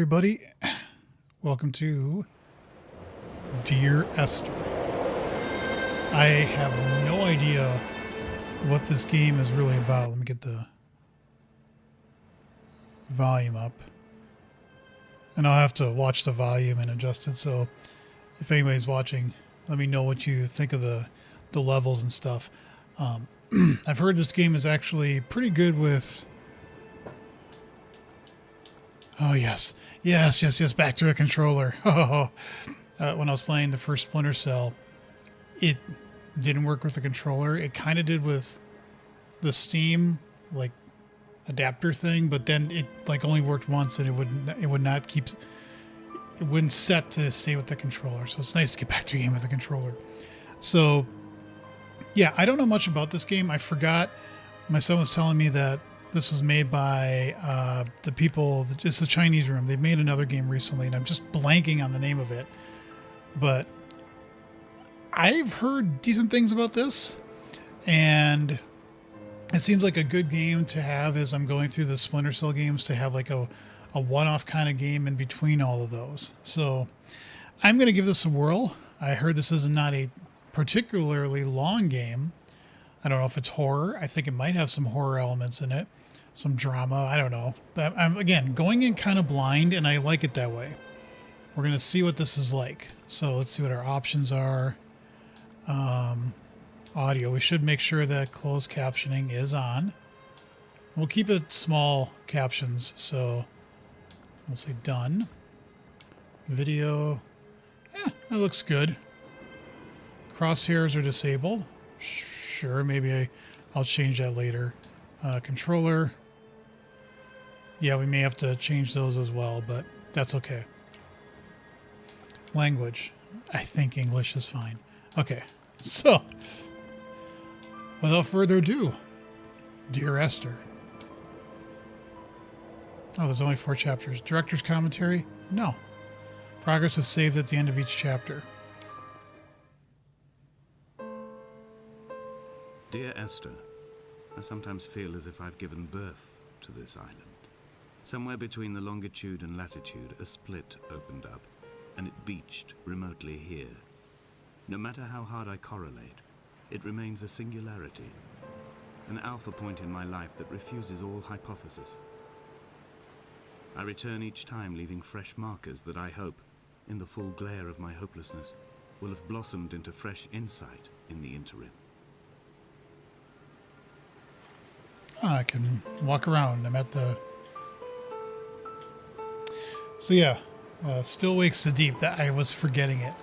everybody. Welcome to Dear Esther. I have no idea what this game is really about. Let me get the volume up. And I'll have to watch the volume and adjust it. So if anybody's watching, let me know what you think of the levels and stuff. I've heard this game is actually pretty good with... Oh, yes. Yes. Back to a controller. When I was playing the first Splinter Cell, it didn't work with the controller. It kind of did with the Steam, like, adapter thing, but then it, like, only worked once, and it wouldn't set to stay with the controller. So it's nice to get back to a game with a controller. So, yeah, I don't know much about this game. I forgot. My son was telling me that this was made by the people, it's the Chinese Room. They've made another game recently, and I'm just blanking on the name of it. But I've heard decent things about this, and it seems like a good game to have as I'm going through the Splinter Cell games, to have like a one-off kind of game in between all of those. So I'm going to give this a whirl. I heard this is not a particularly long game. I don't know if it's horror. I think it might have some horror elements in it, some drama. I don't know. But I'm, again, going in kind of blind, and I like it that way. We're going to see what this is like. So let's see what our options are. Audio. We should make sure that closed captioning is on. We'll keep it small captions. So we'll say done. Video. That looks good. Crosshairs are disabled. Sure, maybe I'll change that later. Controller. Yeah, we may have to change those as well, but that's okay. Language. I think English is fine. Okay, so without further ado, Dear Esther. Oh, there's only 4 chapters. Director's commentary? No. Progress is saved at the end of each chapter. Dear Esther, I sometimes feel as if I've given birth to this island. Somewhere between the longitude and latitude, a split opened up, and it beached remotely here. No matter how hard I correlate, it remains a singularity, an alpha point in my life that refuses all hypothesis. I return each time, leaving fresh markers that I hope, in the full glare of my hopelessness, will have blossomed into fresh insight in the interim. I can walk around. I'm at the... So yeah, Still Wakes the Deep. That I was forgetting it.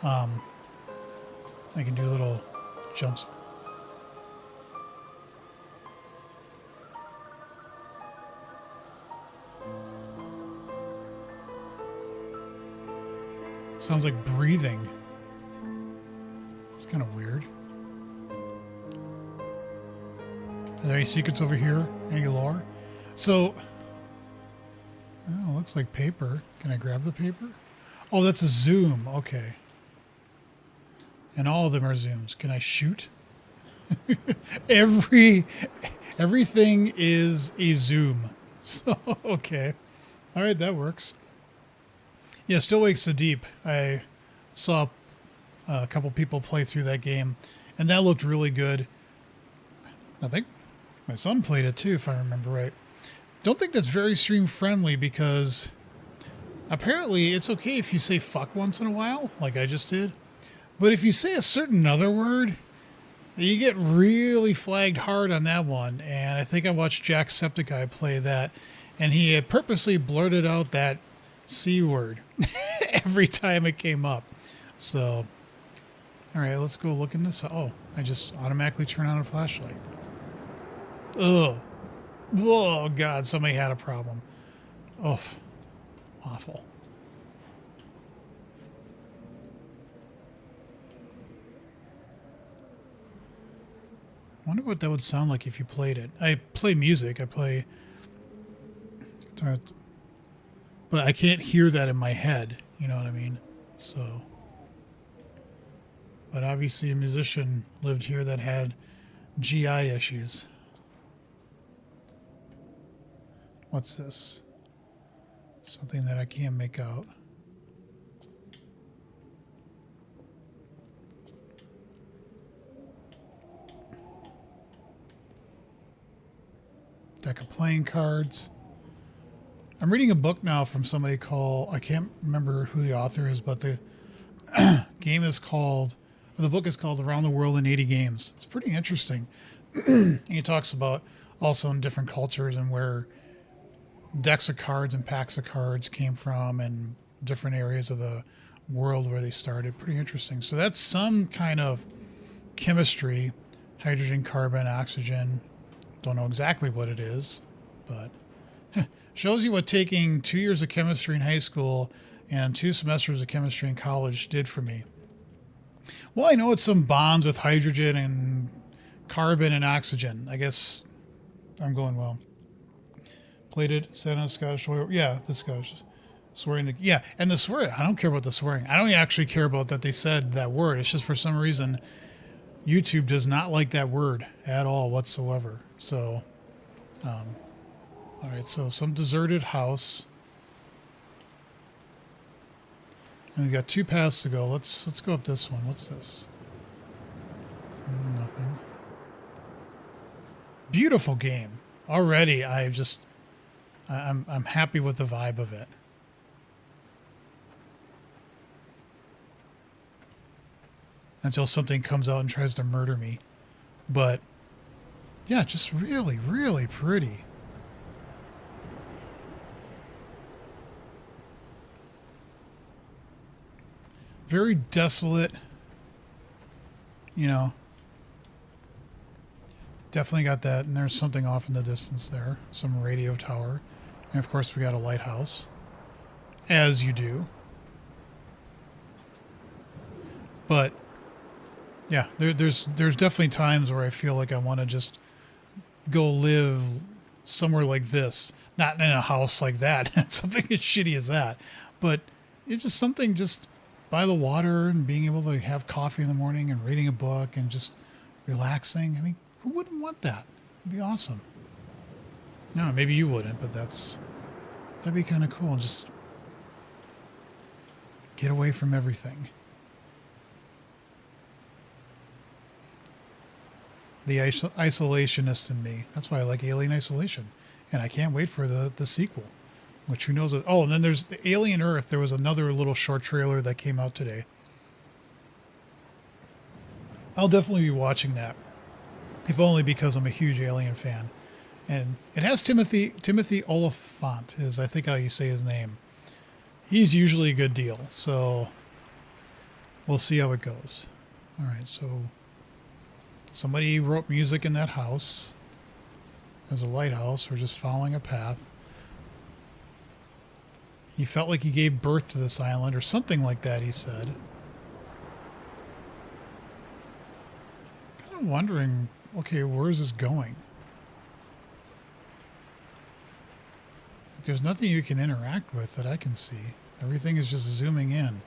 I can do little jumps. Sounds like breathing. It's kind of weird. Are there any secrets over here? Any lore? So, oh, looks like paper. Can I grab the paper? Oh, that's a zoom. Okay. And all of them are zooms. Can I shoot? Everything is a zoom. So, okay. All right, that works. Yeah, Still Wakes the Deep. I saw a couple people play through that game, and that looked really good. I think my son played it too, if I remember right. Don't think that's very stream friendly, because apparently it's okay if you say fuck once in a while, like I just did. But if you say a certain other word, you get really flagged hard on that one. And I think I watched Jacksepticeye play that, and he had purposely blurted out that C word every time it came up. So, all right, let's go look in this. Oh, I just automatically turn on a flashlight. Ugh. Oh, God, somebody had a problem. Oh, awful. I wonder what that would sound like if you played it. I play music. I play... But I can't hear that in my head. You know what I mean? So... But obviously a musician lived here that had GI issues. What's this? Something that I can't make out. Deck of playing cards. I'm reading a book now from somebody called, I can't remember who the author is, but the game is called, or the book is called Around the World in 80 Games. It's pretty interesting. And he talks about also in different cultures and where decks of cards and packs of cards came from and different areas of the world where they started. Pretty interesting. So that's some kind of chemistry, hydrogen, carbon, oxygen. Don't know exactly what it is, but shows you what taking 2 years of chemistry in high school and 2 semesters of chemistry in college did for me. Well, I know it's some bonds with hydrogen and carbon and oxygen. I guess I'm going well. Plated, set on a Scottish oil. Yeah, the Scottish. Swearing. Yeah, and the swearing. I don't care about the swearing. I don't actually care about that they said that word. It's just for some reason YouTube does not like that word at all whatsoever. So, all right, so some deserted house. And we've got 2 paths to go. Let's go up this one. What's this? Nothing. Beautiful game. Already I'm happy with the vibe of it. Until something comes out and tries to murder me. But yeah, just really, really pretty. Very desolate, you know. Definitely got that, and there's something off in the distance there. Some radio tower. And of course we got a lighthouse. As you do. But yeah, there's definitely times where I feel like I want to just go live somewhere like this. Not in a house like that. Something as shitty as that. But it's just something just by the water and being able to have coffee in the morning and reading a book and just relaxing. I mean, who wouldn't want that? It'd be awesome. No, maybe you wouldn't, but that'd be kind of cool. Just get away from everything. The isolationist in me. That's why I like Alien Isolation. And I can't wait for the sequel. Which who knows? Oh, and then there's the Alien Earth. There was another little short trailer that came out today. I'll definitely be watching that. If only because I'm a huge Alien fan. And it has Timothy Oliphant, is I think how you say his name. He's usually a good deal. So we'll see how it goes. All right, so somebody wrote music in that house. There's a lighthouse. We're just following a path. He felt like he gave birth to this island or something like that, he said. Kind of wondering, okay, where is this going? There's nothing you can interact with that I can see. Everything is just zooming in.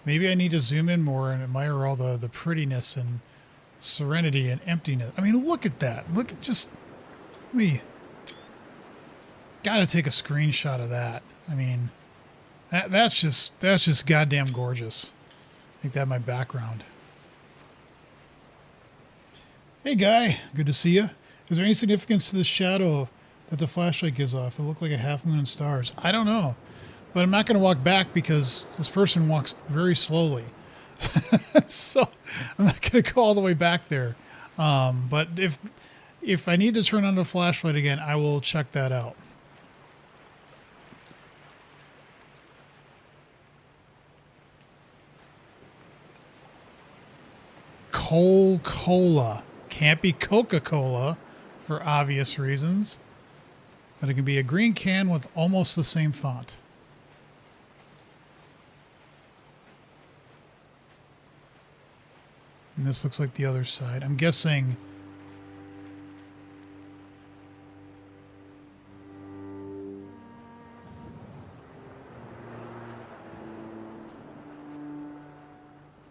Maybe I need to zoom in more and admire all the prettiness and serenity and emptiness. I mean, look at that. Look at just me. Gotta take a screenshot of that. I mean, that's just goddamn gorgeous. Make that my background. Hey guy, good to see you. Is there any significance to the shadow that the flashlight gives off? It looked like a half moon and stars. I don't know, but I'm not going to walk back because this person walks very slowly. So I'm not going to go all the way back there. But if I need to turn on the flashlight again, I will check that out. Coca-Cola. Can't be Coca-Cola for obvious reasons. But it can be a green can with almost the same font. And this looks like the other side. I'm guessing...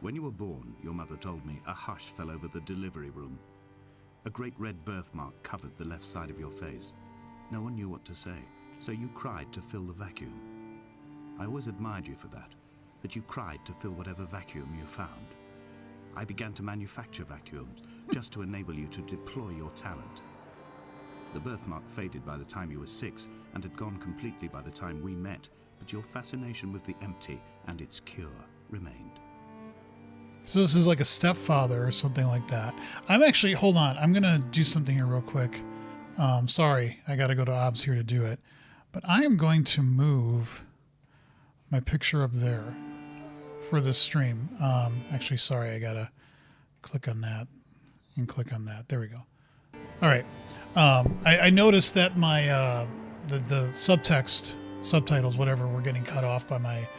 When you were born, your mother told me, a hush fell over the delivery room. A great red birthmark covered the left side of your face. No one knew what to say, so you cried to fill the vacuum. I always admired you for that you cried to fill whatever vacuum you found. I began to manufacture vacuums just to enable you to deploy your talent. The birthmark faded by the time you were 6 and had gone completely by the time we met, but your fascination with the empty and its cure remained. So this is like a stepfather or something like that. I'm actually, hold on, I'm going to do something here real quick. Sorry, I got to go to OBS here to do it. But I am going to move my picture up there for this stream. Actually, sorry, I got to click on that and click on that. There we go. All right. I noticed that my the subtitles, whatever, were getting cut off by my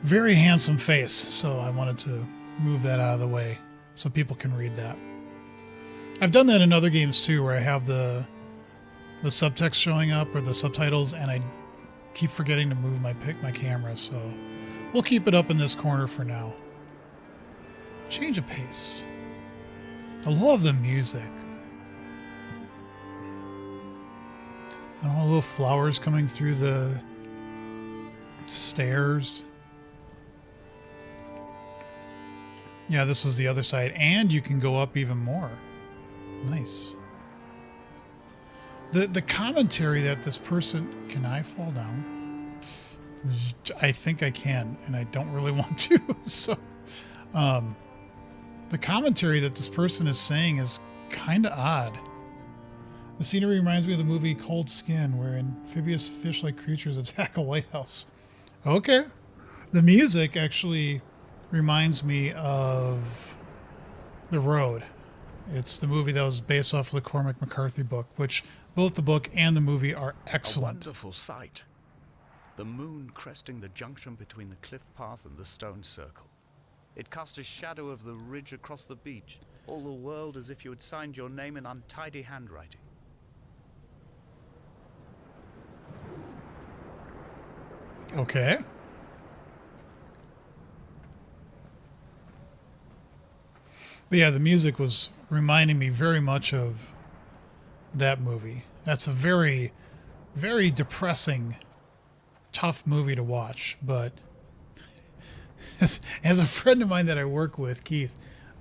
very handsome face. So I wanted to move that out of the way so people can read that. I've done that in other games too, where I have the subtext showing up or the subtitles, and I keep forgetting to move my camera. So we'll keep it up in this corner for now. Change of pace. I love the music. And all the little flowers coming through the stairs. Yeah, this was the other side. And you can go up even more. Nice. The commentary that this person... Can I fall down? I think I can, and I don't really want to. So, the commentary that this person is saying is kind of odd. The scenery reminds me of the movie Cold Skin, where amphibious fish-like creatures attack a lighthouse. Okay. The music actually reminds me of The Road. It's the movie that was based off the Cormac McCarthy book, which both the book and the movie are excellent. A wonderful sight. The moon cresting the junction between the cliff path and the stone circle. It cast a shadow of the ridge across the beach, all the world as if you had signed your name in untidy handwriting. Okay. But yeah, the music was reminding me very much of that movie. That's a very, very depressing, tough movie to watch. But as a friend of mine that I work with, Keith,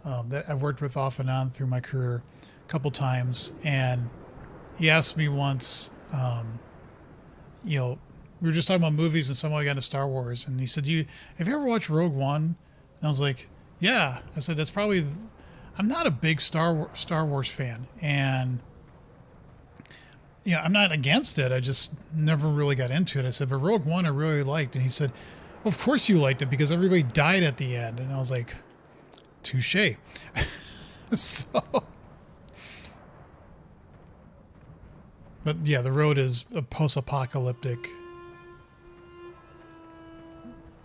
that I've worked with off and on through my career a couple times, and he asked me once, we were just talking about movies and somehow I got into Star Wars, and he said, have you ever watched Rogue One? And I was like, yeah. I said, that's probably... I'm not a big Star Wars fan, and I'm not against it. I just never really got into it. I said, but Rogue One I really liked. And he said, well, of course you liked it because everybody died at the end. And I was like, touche. So, but yeah, The Road is a post-apocalyptic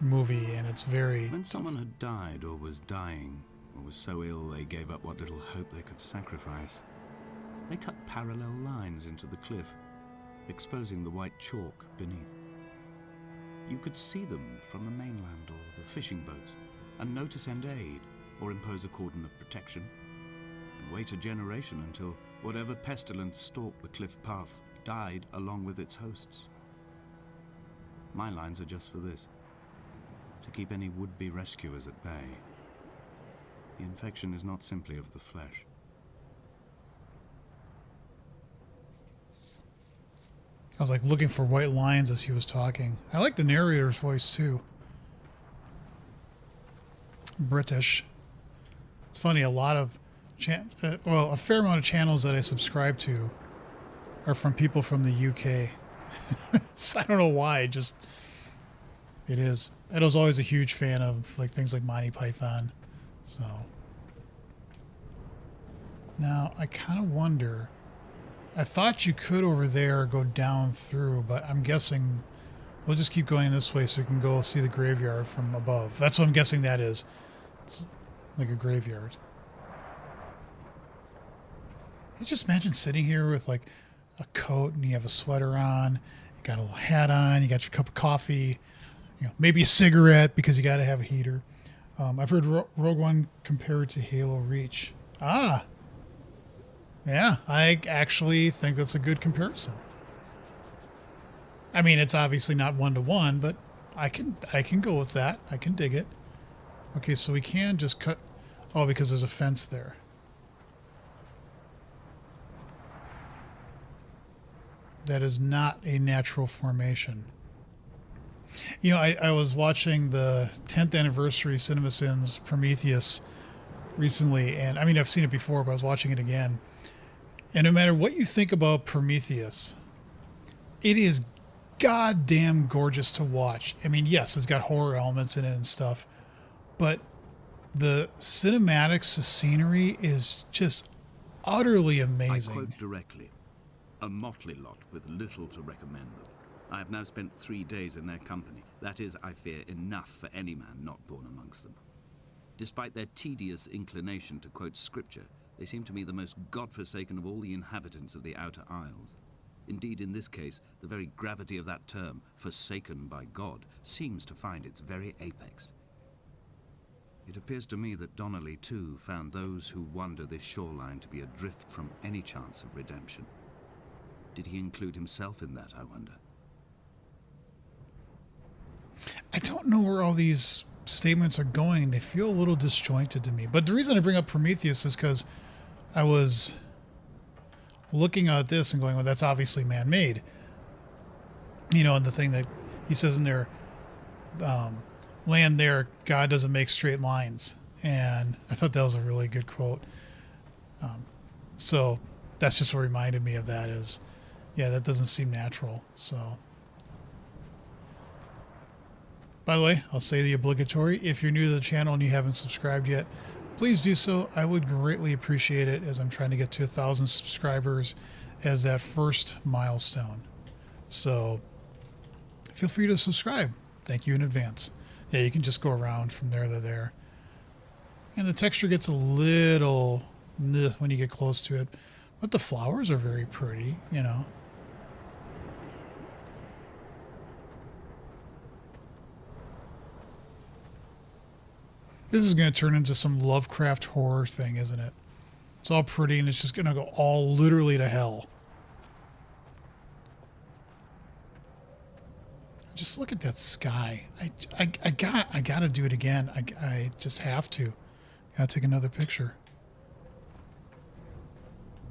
movie, and it's very... When someone had died or was dying, or was so ill they gave up what little hope they could sacrifice, they cut parallel lines into the cliff, exposing the white chalk beneath. You could see them from the mainland or the fishing boats, and know to send aid or impose a cordon of protection, and wait a generation until whatever pestilence stalked the cliff paths died along with its hosts. My lines are just for this, to keep any would-be rescuers at bay. The infection is not simply of the flesh. I was like looking for white lines as he was talking. I like the narrator's voice too. British. It's funny, a lot of a fair amount of channels that I subscribe to are from people from the UK. So I don't know why, it is. I was always a huge fan of like things like Monty Python. So now I kind of wonder, I thought you could over there go down through, but I'm guessing we'll just keep going this way so we can go see the graveyard from above. That's what I'm guessing that is. It's like a graveyard. You just imagine sitting here with like a coat and you have a sweater on, you got a little hat on, you got your cup of coffee, maybe a cigarette because you got to have a heater. I've heard Rogue One compared to Halo Reach. Ah, yeah, I actually think that's a good comparison. I mean, it's obviously not one-to-one, but I can go with that. I can dig it. Okay, so we can just cut. Oh, because there's a fence there. That is not a natural formation. You know, I was watching the 10th anniversary CinemaSins Prometheus recently, and I mean, I've seen it before, but I was watching it again. And no matter what you think about Prometheus, it is goddamn gorgeous to watch. I mean, yes, it's got horror elements in it and stuff, but the cinematics, the scenery is just utterly I amazing. quote directly, a motley lot with little to recommend them. I have now spent 3 days in their company. That is, I fear, enough for any man not born amongst them. Despite their tedious inclination to quote scripture, they seem to me the most godforsaken of all the inhabitants of the Outer Isles. Indeed, in this case, the very gravity of that term, forsaken by God, seems to find its very apex. It appears to me that Donnelly, too, found those who wander this shoreline to be adrift from any chance of redemption. Did he include himself in that, I wonder? I don't know where all these statements are going. They feel a little disjointed to me. But the reason I bring up Prometheus is because I was looking at this and going, well, that's obviously man-made. You know, and the thing that he says in there, land there, God doesn't make straight lines. And I thought that was a really good quote. So that's just what reminded me of that is, yeah, that doesn't seem natural. So, by the way, I'll say the obligatory. If you're new to the channel and you haven't subscribed yet, please do so. I would greatly appreciate it as I'm trying to get to 1,000 subscribers as that first milestone. So feel free to subscribe. Thank you in advance. Yeah, you can just go around from there to there. And the texture gets a little when you get close to it. But the flowers are very pretty, you know. This is going to turn into some Lovecraft horror thing, isn't it? It's all pretty and it's just going to go all literally to hell. Just look at that sky. I got to do it again. I just have to. Got to take another picture.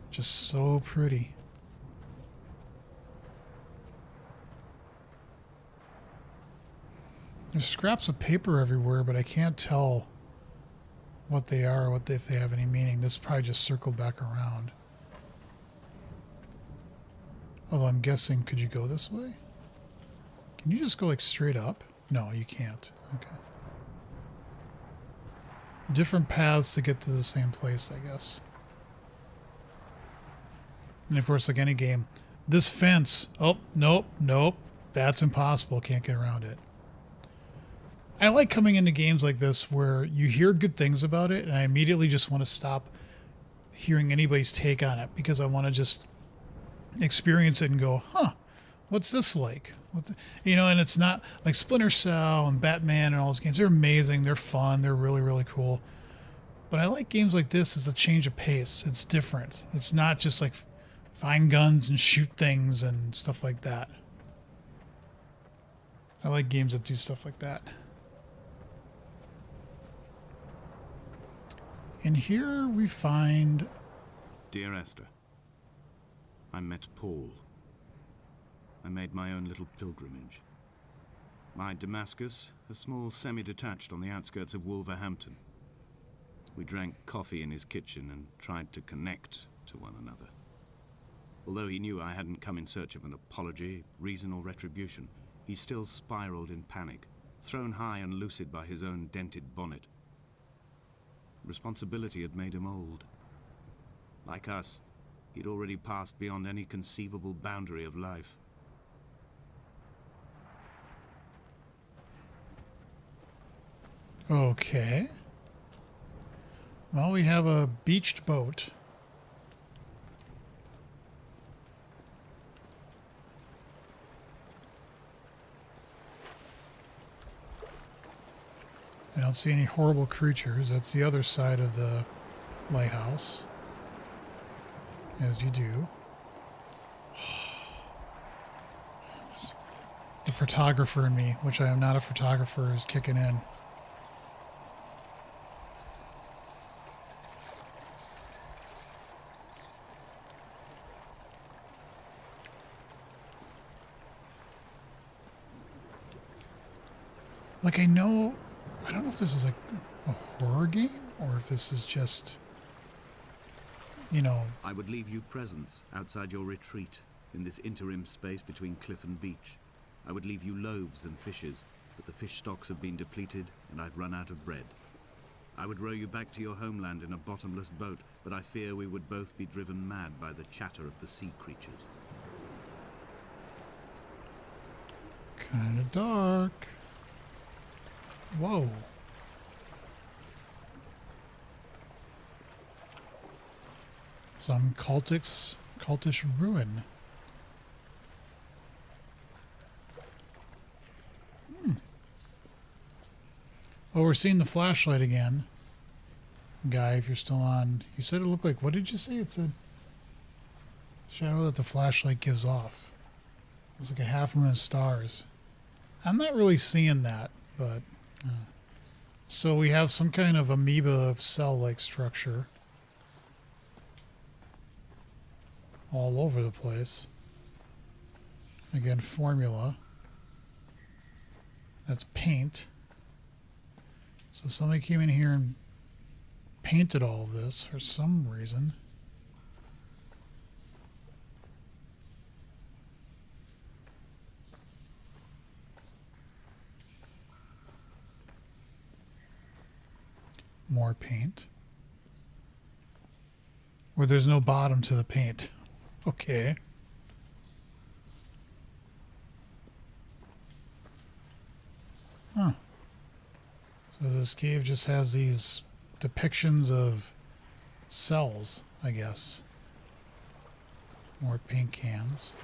Just so pretty. There's scraps of paper everywhere, but I can't tell what they are, or if they have any meaning. This probably just circled back around. Although I'm guessing, could you go this way? Can you just go like straight up? No, you can't. Okay. Different paths to get to the same place, I guess. And of course, like any game, this fence. Oh, nope. That's impossible. Can't get around it. I like coming into games like this where you hear good things about it, and I immediately just want to stop hearing anybody's take on it because I want to just experience it and go, huh, what's this like? You know, and it's not like Splinter Cell and Batman and all those games. They're amazing. They're fun. They're really, really cool. But I like games like this. It's a change of pace. It's different. It's not just like find guns and shoot things and stuff like that. I like games that do stuff like that. And here we find... Dear Esther, I met Paul. I made my own little pilgrimage. My Damascus, a small semi-detached on the outskirts of Wolverhampton. We drank coffee in his kitchen and tried to connect to one another. Although he knew I hadn't come in search of an apology, reason or retribution, he still spiraled in panic, thrown high and lucid by his own dented bonnet. Responsibility had made him old. Like us, he'd already passed beyond any conceivable boundary of life. Okay. Well, we have a beached boat. I don't see any horrible creatures. That's the other side of the lighthouse. As you do. The photographer in me, which I am not a photographer, is kicking in. Like, I don't know if this is like a horror game or if this is just, you know. I would leave you presents outside your retreat in this interim space between cliff and beach. I would leave you loaves and fishes, but the fish stocks have been depleted and I've run out of bread. I would row you back to your homeland in a bottomless boat, but I fear we would both be driven mad by the chatter of the sea creatures. Kind of dark. Whoa. Some cultish ruin. Oh, we're seeing the flashlight again. Guy, if you're still on. You said it looked like, what did you say? It said shadow that the flashlight gives off. It's like a half moon of stars. I'm not really seeing that, but... So we have some kind of amoeba cell-like structure all over the place. Again, formula. That's paint. So somebody came in here and painted all of this for some reason. More paint. Where there's no bottom to the paint. Okay. Huh. So this cave just has these depictions of cells, I guess. More paint cans.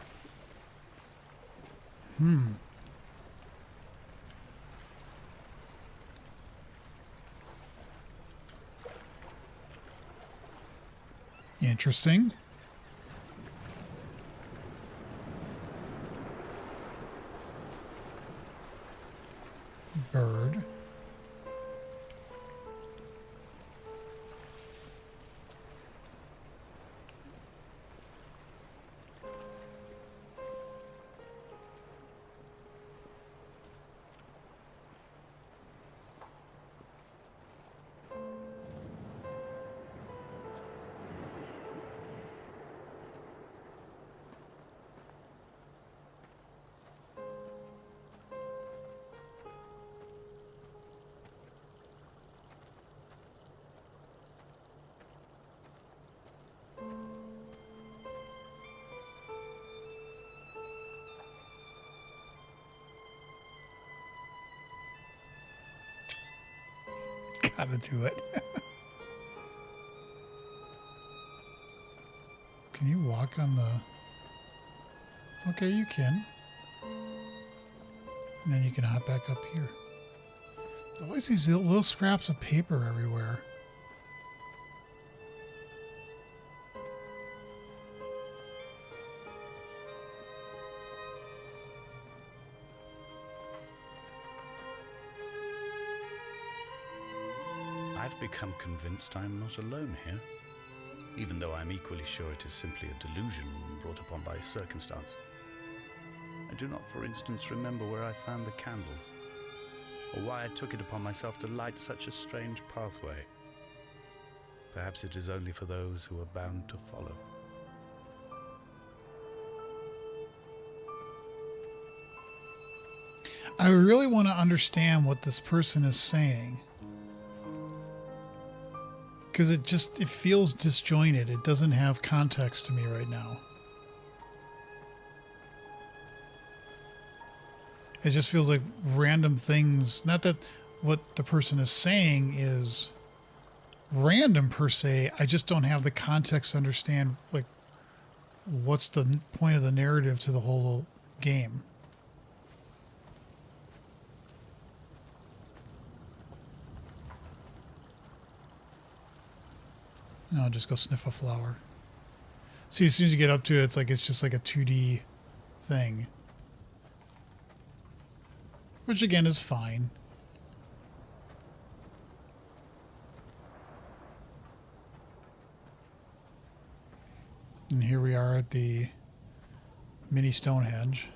Interesting. Bird. Gotta do it. Can you walk on the... Okay, you can. And then you can hop back up here. There's always these little scraps of paper everywhere. I've become convinced I'm not alone here, even though I'm equally sure it is simply a delusion brought upon by circumstance. I do not, for instance, remember where I found the candles, or why I took it upon myself to light such a strange pathway. Perhaps it is only for those who are bound to follow. I really want to understand what this person is saying. Because it feels disjointed. It doesn't have context to me right now. It just feels like random things. Not that what the person is saying is random per se. I just don't have the context to understand, like, what's the point of the narrative to the whole game. And I'll just go sniff a flower. See, as soon as you get up to it, it's just like a 2D thing. which again is fine. And here we are at the mini Stonehenge.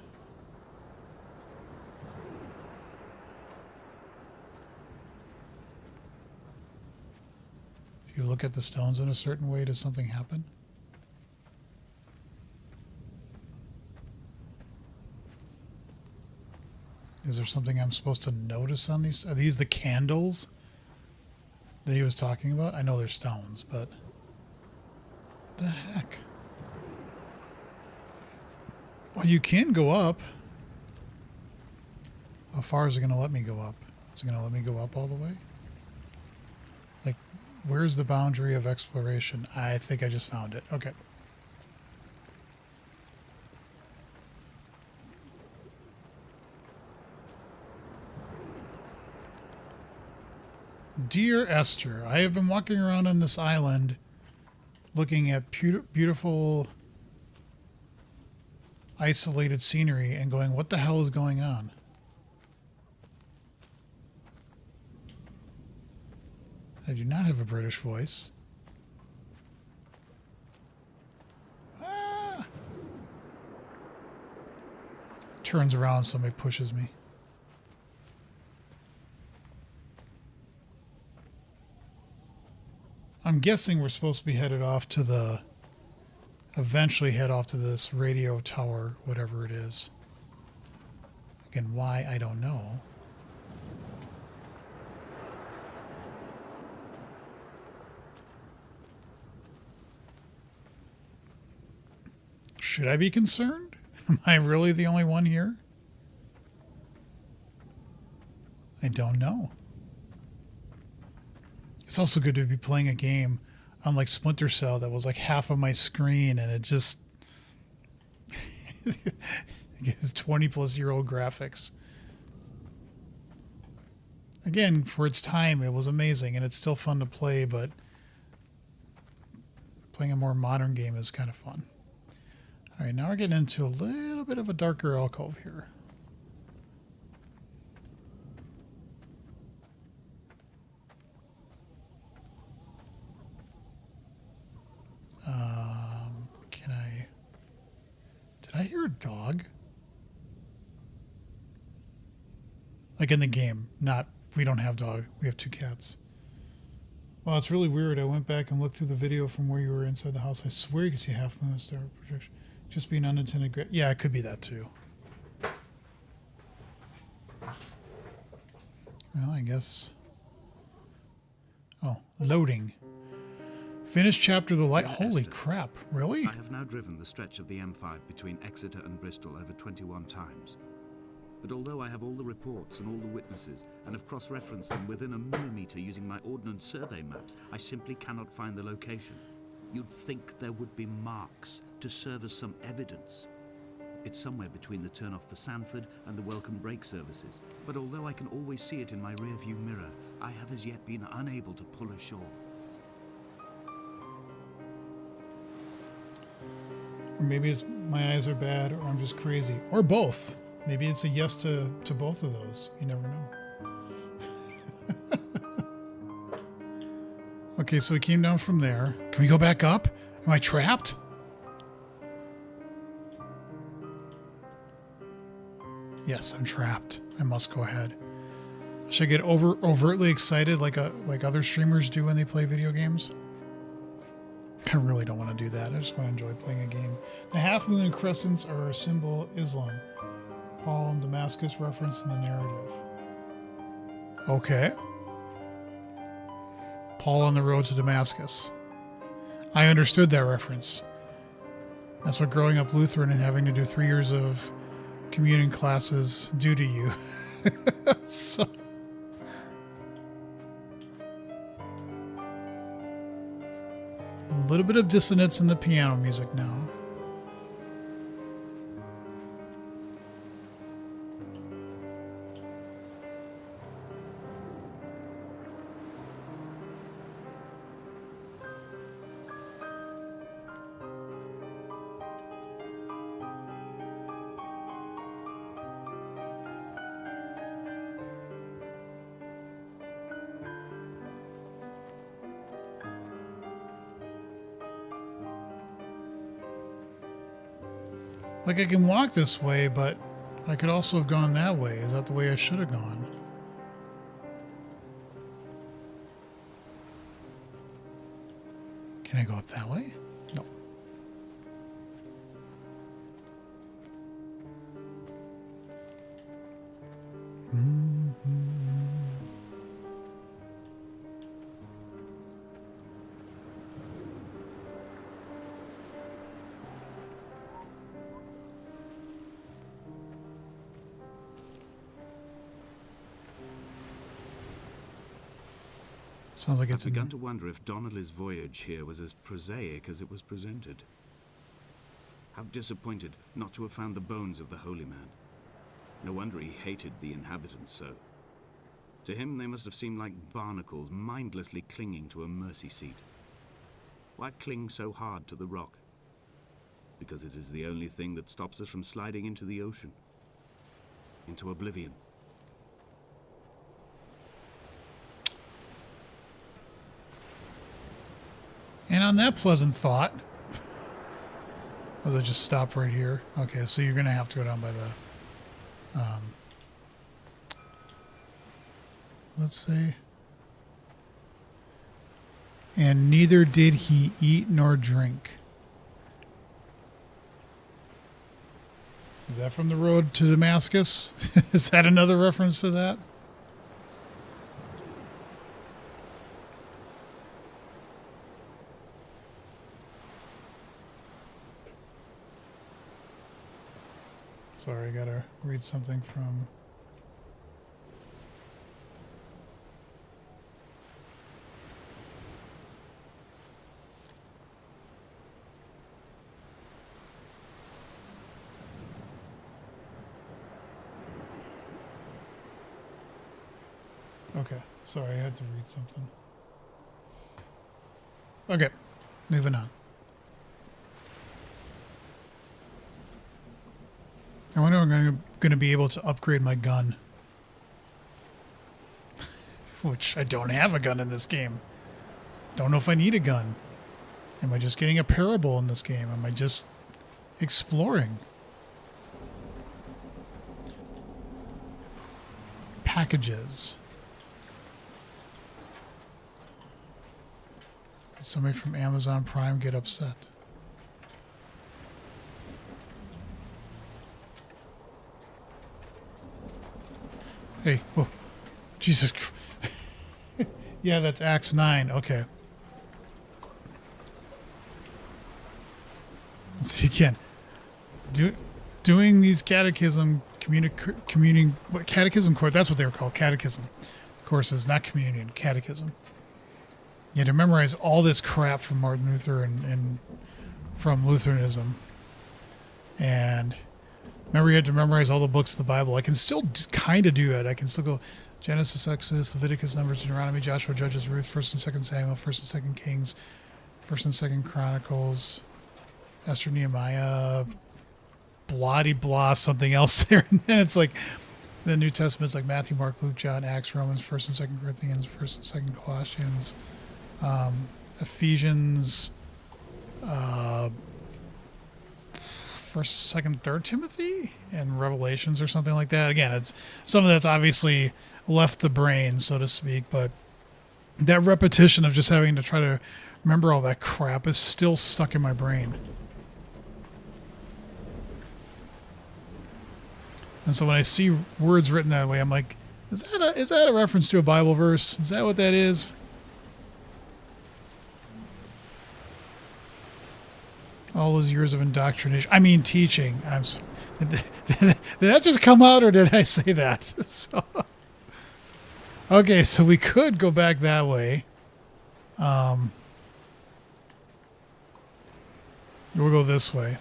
If you look at the stones in a certain way, does something happen? Is there something I'm supposed to notice on these? Are these the candles that he was talking about? I know they're stones, but the heck? Well, you can go up. How far is it going to let me go up? Is it going to let me go up all the way? Like, where's the boundary of exploration? I think I just found it. Okay. Dear Esther, I have been walking around on this island looking at beautiful isolated scenery and going, what the hell is going on? I do not have a British voice. Ah! Turns around, somebody pushes me. I'm guessing we're supposed to be headed off to the... eventually head off to this radio tower, whatever it is. Again, why, I don't know. Should I be concerned? Am I really the only one here? I don't know. It's also good to be playing a game on like Splinter Cell that was like half of my screen and it just it's 20 plus year old graphics. Again, for its time, it was amazing and it's still fun to play, but playing a more modern game is kind of fun. All right, now we're getting into a little bit of a darker alcove here. Did I hear a dog? Like in the game, not, we don't have dog, we have 2 cats. Well, it's really weird. I went back and looked through the video from where you were inside the house. I swear you can see half moon star projection. Just being unintended. Yeah, it could be that too. Well, I guess. Oh, loading. Finished chapter of the light. Holy crap, really? I have now driven the stretch of the M5 between Exeter and Bristol over 21 times. But although I have all the reports and all the witnesses, and have cross-referenced them within a millimetre using my Ordnance Survey maps, I simply cannot find the location. You'd think there would be marks to serve as some evidence. It's somewhere between the turn-off for Sanford and the welcome brake services. But although I can always see it in my rear-view mirror, I have as yet been unable to pull ashore. Or maybe it's my eyes are bad, or I'm just crazy, or both. Maybe it's a yes to both of those. You never know. Okay, so we came down from there. Can we go back up? Am I trapped? Yes, I'm trapped. I must go ahead. Should I get overtly excited like other streamers do when they play video games? I really don't want to do that. I just want to enjoy playing a game. The half moon and crescents are a symbol of Islam. Paul and Damascus referenced in the narrative. Okay. Paul on the road to Damascus. I understood that reference. That's what growing up Lutheran and having to do 3 years of communion classes do to you. So. A little bit of dissonance in the piano music now. Like, I can walk this way, but I could also have gone that way. Is that the way I should have gone? Can I go up that way? No. Sounds like I've it's begun to wonder if Donnelly's voyage here was as prosaic as it was presented. How disappointed not to have found the bones of the holy man. No wonder he hated the inhabitants so. To him they must have seemed like barnacles mindlessly clinging to a mercy seat. Why cling so hard to the rock? Because it is the only thing that stops us from sliding into the ocean. Into oblivion. And on that pleasant thought, was I just stop right here? Okay, so you're going to have to go down by the, let's see. And neither did he eat nor drink. Is that from the road to Damascus? Is that another reference to that? Sorry, I gotta read something from... Okay, sorry, I had to read something. Okay, moving on. I wonder if I'm going to be able to upgrade my gun. Which I don't have a gun in this game. Don't know if I need a gun. Am I just getting a parable in this game? Am I just exploring? Packages. Did somebody from Amazon Prime get upset? Hey, whoa. Jesus Christ. Yeah, that's Acts 9. Okay. Let's see again. Doing these catechism catechism course, that's what they were called, catechism courses, not communion, catechism. You had to memorize all this crap from Martin Luther and from Lutheranism. And remember, you had to memorize all the books of the Bible. I can still kind of do it. I can still go Genesis, Exodus, Leviticus, Numbers, Deuteronomy, Joshua, Judges, Ruth, 1st and 2nd Samuel, 1st and 2nd Kings, 1st and 2nd Chronicles, Esther, Nehemiah, blah, something else there. And then it's like the New Testament's like Matthew, Mark, Luke, John, Acts, Romans, 1st and 2nd Corinthians, 1st and 2nd Colossians, Ephesians, 1st, 2nd, 3rd Timothy, and Revelations or something like that. Again, it's something that's obviously left the brain, so to speak, but that repetition of just having to try to remember all that crap is still stuck in my brain. And so when I see words written that way, I'm like, is that a reference to a Bible verse? Is that what that is? All those years of indoctrination. I mean, teaching. I'm sorry. Did that just come out, or did I say that? So, okay, so we could go back that way. We'll go this way.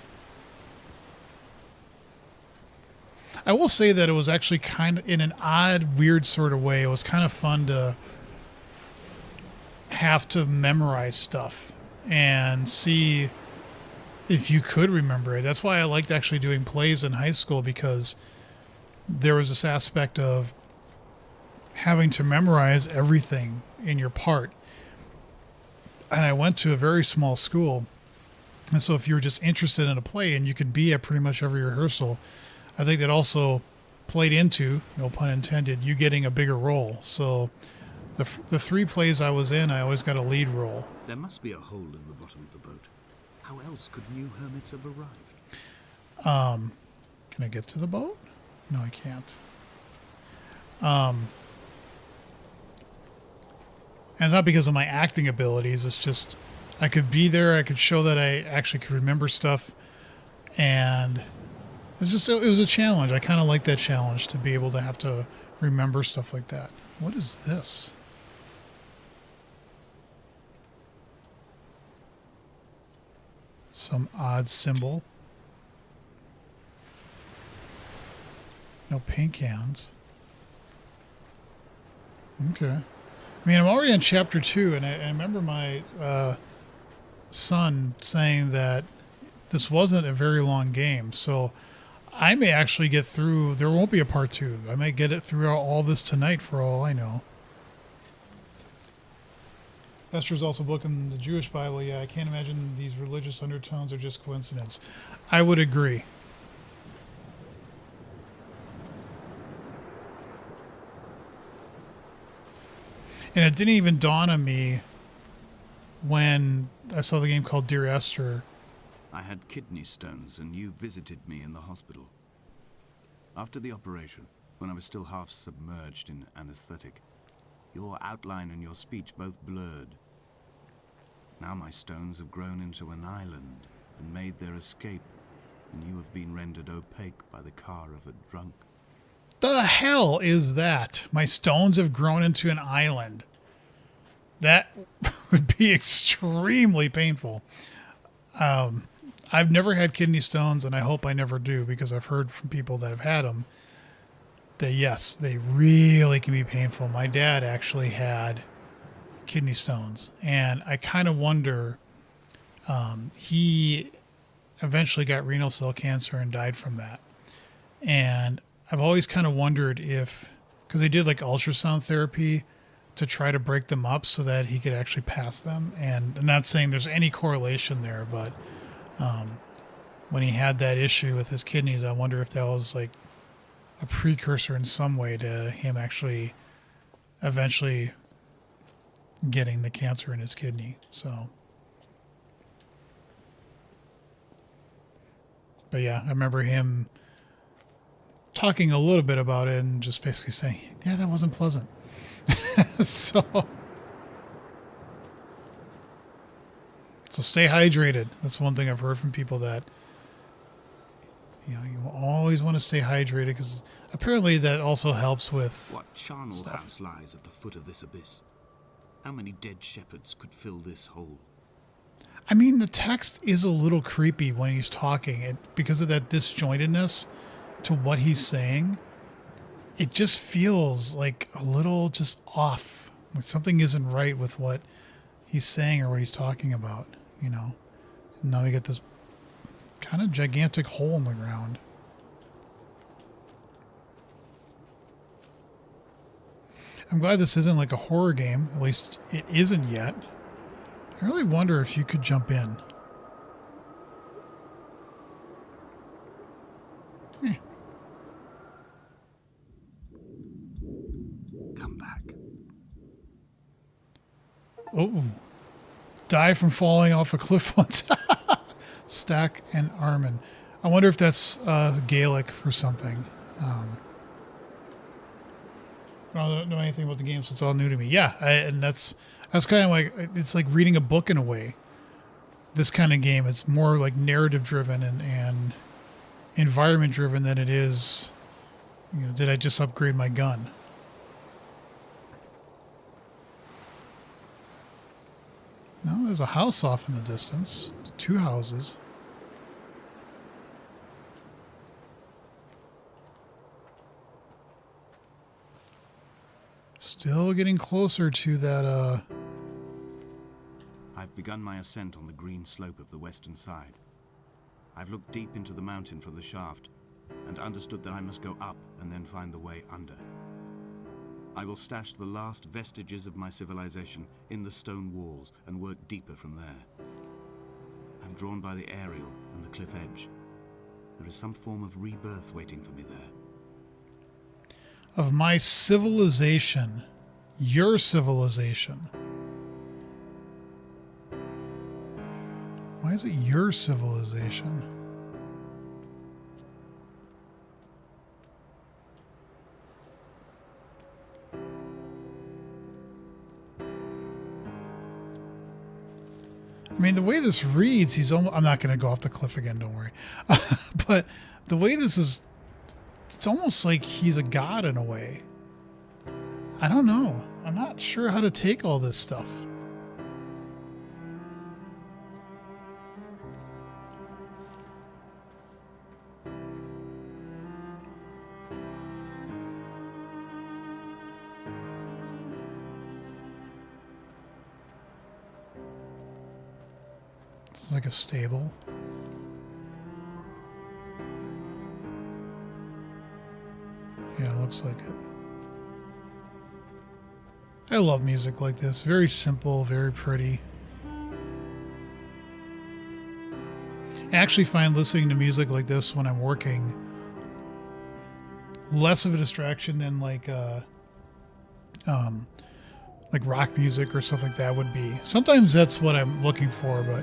I will say that it was actually kind of, in an odd, weird sort of way, it was kind of fun to have to memorize stuff and see if you could remember it. That's why I liked actually doing plays in high school, because there was this aspect of having to memorize everything in your part. And I went to a very small school, And so if you're just interested in a play and you could be at pretty much every rehearsal, I think that also played into, no pun intended, you getting a bigger role. So the 3 plays I was in, I always got a lead role. There must be a hole in the bottom of the boat. How else could new hermits have arrived? Can I get to the boat? No, I can't. And it's not because of my acting abilities. It's just I could be there. I could show that I actually could remember stuff. And it was a challenge. I kind of like that challenge to be able to have to remember stuff like that. What is this? Some odd symbol. No paint cans. Okay. I mean, I'm already in chapter 2, and I remember my son saying that this wasn't a very long game, so I may actually get through. There won't be a part 2. I may get it through all this tonight, for all I know. Esther's also booking the Jewish Bible. Yeah, I can't imagine these religious undertones are just coincidence. I would agree. And it didn't even dawn on me when I saw the game called Dear Esther. I had kidney stones, and you visited me in the hospital. After the operation, when I was still half submerged in anesthetic, your outline and your speech both blurred. Now my stones have grown into an island and made their escape, and you have been rendered opaque by the car of a drunk. The hell is that? My stones have grown into an island. That would be extremely painful. I've never had kidney stones, and I hope I never do, because I've heard from people that have had them that, yes, they really can be painful. My dad actually had kidney stones, and I kind of wonder, he eventually got renal cell cancer and died from that. And I've always kind of wondered if, because they did like ultrasound therapy to try to break them up so that he could actually pass them. And I'm not saying there's any correlation there, but when he had that issue with his kidneys, I wonder if that was like a precursor in some way to him actually eventually getting the cancer in his kidney. So, but yeah, I remember him talking a little bit about it and just basically saying, yeah, that wasn't pleasant. So stay hydrated. That's one thing I've heard from people, that you always want to stay hydrated, because apparently that also helps with what charnel stuff. house lies at the foot of this abyss? How many dead shepherds could fill this hole? I mean, the text is a little creepy when he's talking, because of that disjointedness to what he's saying. It just feels like a little just off. Like something isn't right with what he's saying or what he's talking about, And now we get this kind of gigantic hole in the ground. I'm glad this isn't like a horror game. At least it isn't yet. I really wonder if you could jump in. Come back. Oh, die from falling off a cliff once. Stack and Armin. I wonder if that's Gaelic for something. I don't know anything about the game, so it's all new to me. Yeah, and that's kind of like, it's like reading a book in a way. This kind of game, it's more like narrative driven and environment driven than it is, did I just upgrade my gun? No, there's a house off in the distance. 2 houses. Still getting closer to that, I've begun my ascent on the green slope of the western side. I've looked deep into the mountain from the shaft and understood that I must go up and then find the way under. I will stash the last vestiges of my civilization in the stone walls and work deeper from there. I'm drawn by the aerial and the cliff edge. There is some form of rebirth waiting for me there. Of my civilization, your civilization. Why is it your civilization? I mean, the way this reads, he's almost, I'm not going to go off the cliff again, don't worry. But the way this is, it's almost like he's a god in a way. I don't know. I'm not sure how to take all this stuff. It's like a stable. Yeah, it looks like it. I love music like this. Very simple, very pretty. I actually find listening to music like this when I'm working less of a distraction than like rock music or stuff like that would be. Sometimes that's what I'm looking for, but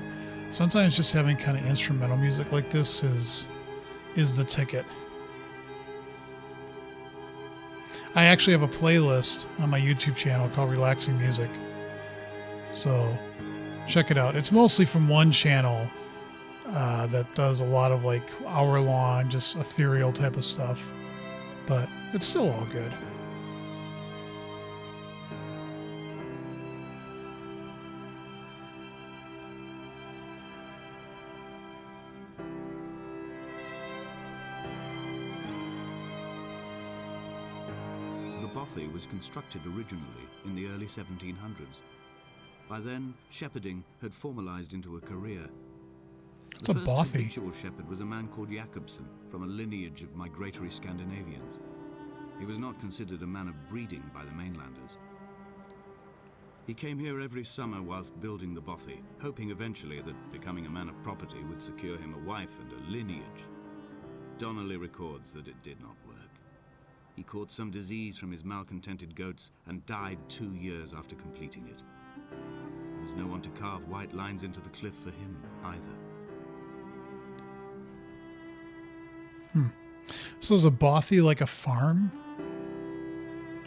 sometimes just having kind of instrumental music like this is the ticket. I actually have a playlist on my YouTube channel called Relaxing Music. So check it out. It's mostly from one channel that does a lot of like hour-long, just ethereal type of stuff. But it's still all good. The bothy was constructed originally in the early 1700s. By then, shepherding had formalized into a career. What's a The first bothy? habitual shepherd was a man called Jakobsen, from a lineage of migratory Scandinavians. He was not considered a man of breeding by the mainlanders. He came here every summer whilst building the bothy, hoping eventually that becoming a man of property would secure him a wife and a lineage. Donnelly records that it did not work. He caught some disease from his malcontented goats and died 2 years after completing it. There was no one to carve white lines into the cliff for him either. So is a bothy like a farm?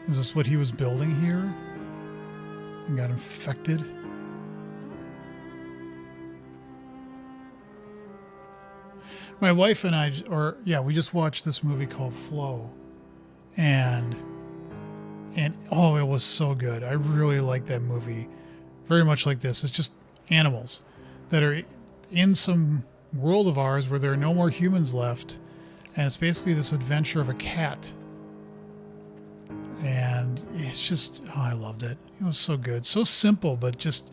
Is this what he was building here? And got infected? My wife and I, we just watched this movie called Flow. And oh, it was so good. I really like that movie. Very much like this. It's just animals that are in some world of ours where there are no more humans left. And it's basically this adventure of a cat. And it's just, oh, I loved it. It was so good. So simple, but just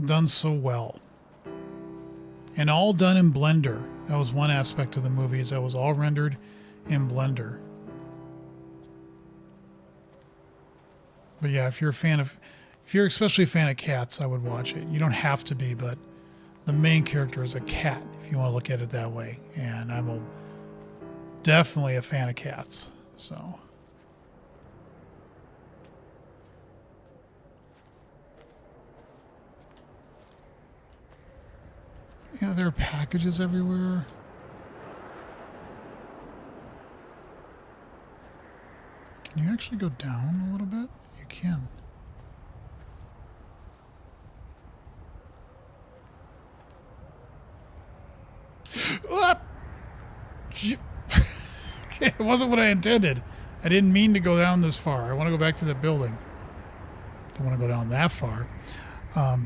done so well. And all done in Blender. That was one aspect of the movie, is that was all rendered in Blender. But yeah, if you're especially a fan of cats, I would watch it. You don't have to be, but the main character is a cat, if you want to look at it that way. And I'm definitely a fan of cats, so. Yeah, there are packages everywhere. Can you actually go down a little bit? You can. Okay, it wasn't what I intended. I didn't mean to go down this far. I want to go back to the building. Don't want to go down that far. It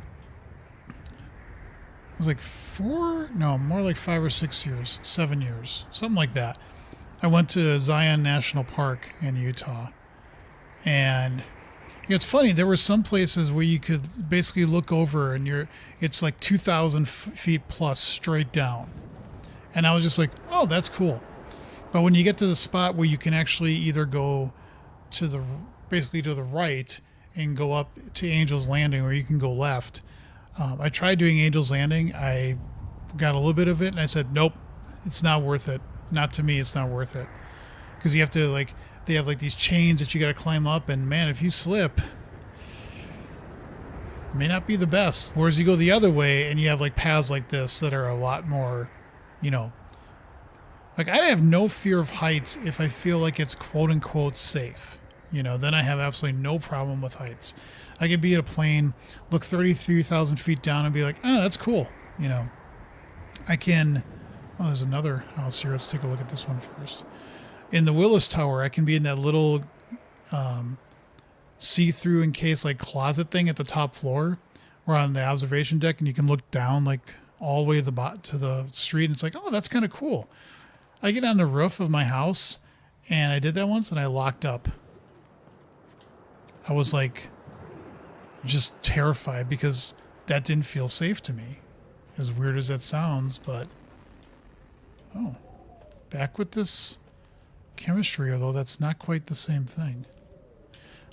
was like more like 5 or 6 years, 7 years, something like that. I went to Zion National Park in Utah. And it's funny, there were some places where you could basically look over and it's like 2,000 feet plus straight down. And I was just like, oh, that's cool. But when you get to the spot where you can actually either go basically to the right and go up to Angel's Landing, or you can go left, I tried doing Angel's Landing. I got a little bit of it, and I said, nope, it's not worth it. Not to me, it's not worth it. Because you have to, like, they have, like, these chains that you got to climb up, and, man, if you slip, it may not be the best. Whereas you go the other way, and you have, like, paths like this that are a lot more, you know, like, I have no fear of heights if I feel like it's quote-unquote safe. You know, then I have absolutely no problem with heights. I could be at a plane, look 33,000 feet down, and be like, oh, that's cool. You know, I can... Oh, there's another house here. Let's take a look at this one first. In the Willis Tower, I can be in that little see-through in case like closet thing at the top floor. We're on the observation deck, and you can look down like all the way to the street. And it's like, oh, that's kind of cool. I get on the roof of my house, and I did that once, and I locked up. I was like just terrified because that didn't feel safe to me. As weird as that sounds, but oh, back with this chemistry, although that's not quite the same thing.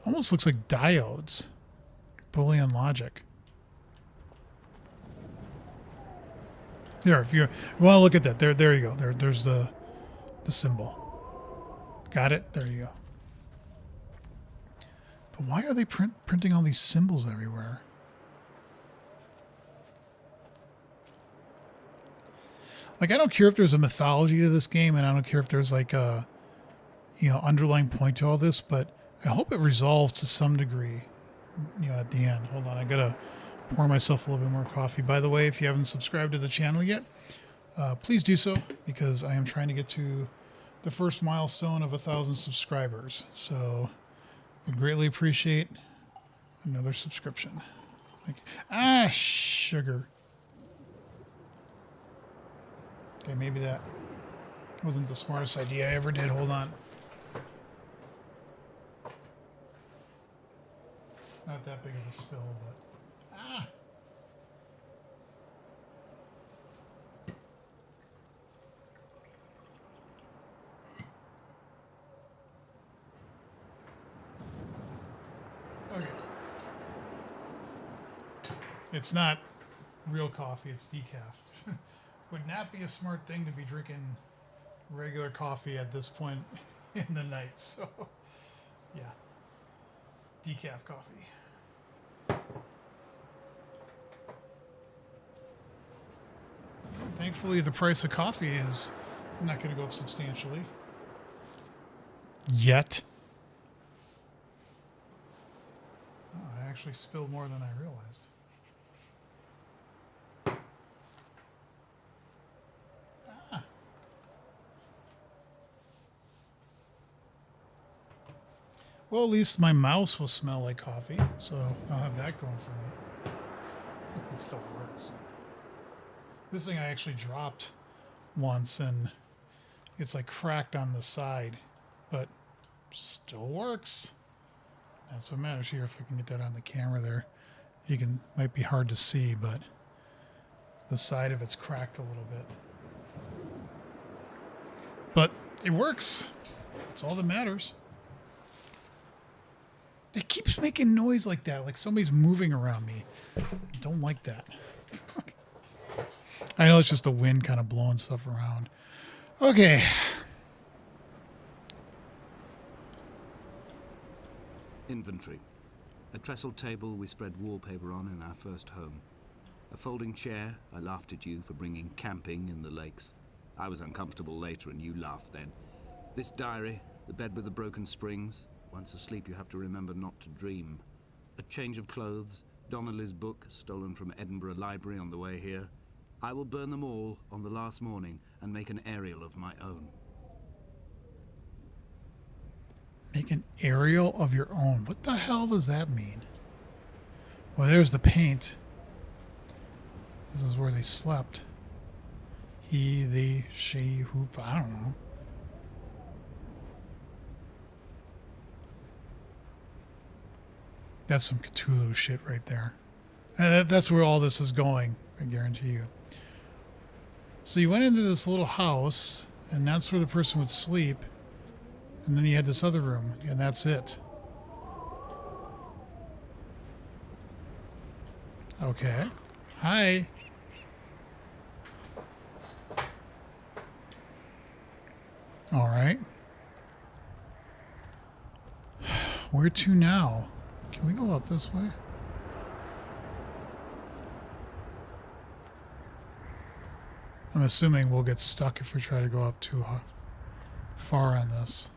Almost looks like diodes. Boolean logic. There, if you want to look at that, there you go. There's the symbol. Got it? There you go. But why are they printing all these symbols everywhere? Like, I don't care if there's a mythology to this game, and I don't care if there's like a, you know, underlying point to all this, but I hope it resolves to some degree, you know, at the end. Hold on, I gotta pour myself a little bit more coffee. By the way, if you haven't subscribed to the channel yet, please do so, because I am trying to get to the first milestone of 1,000 subscribers. So, would greatly appreciate another subscription. Thank you. Ah, sugar. Okay, maybe that wasn't the smartest idea I ever did. Hold on. Not that big of a spill, but... Ah! Okay. It's not real coffee, it's decaf. Would not be a smart thing to be drinking regular coffee at this point in the night. So, yeah. Decaf coffee. Thankfully, the price of coffee is not going to go up substantially. Yet. Oh, I actually spilled more than I realized. Well, at least my mouse will smell like coffee, so I'll have that going for me. It still works. This thing I actually dropped once, and it's like cracked on the side, but still works. That's what matters here. If I can get that on the camera there, you can. Might be hard to see, but the side of it's cracked a little bit. But it works. That's all that matters. It keeps making noise like that, like somebody's moving around me. I don't like that. I know it's just the wind kind of blowing stuff around. Okay. Inventory. A trestle table we spread wallpaper on in our first home. A folding chair. I laughed at you for bringing camping in the lakes. I was uncomfortable later and you laughed then. This diary, the bed with the broken springs. Once asleep, you have to remember not to dream. A change of clothes, Donnelly's book, stolen from Edinburgh Library on the way here. I will burn them all on the last morning and make an aerial of my own. Make an aerial of your own. What the hell does that mean? Well, there's the paint. This is where they slept. He, they, she, hoop, I don't know. That's some Cthulhu shit right there. And that's where all this is going, I guarantee you. So you went into this little house, and that's where the person would sleep. And then you had this other room, and that's it. Okay. Hi. All right. Where to now? Can we go up this way? I'm assuming we'll get stuck if we try to go up too far on this.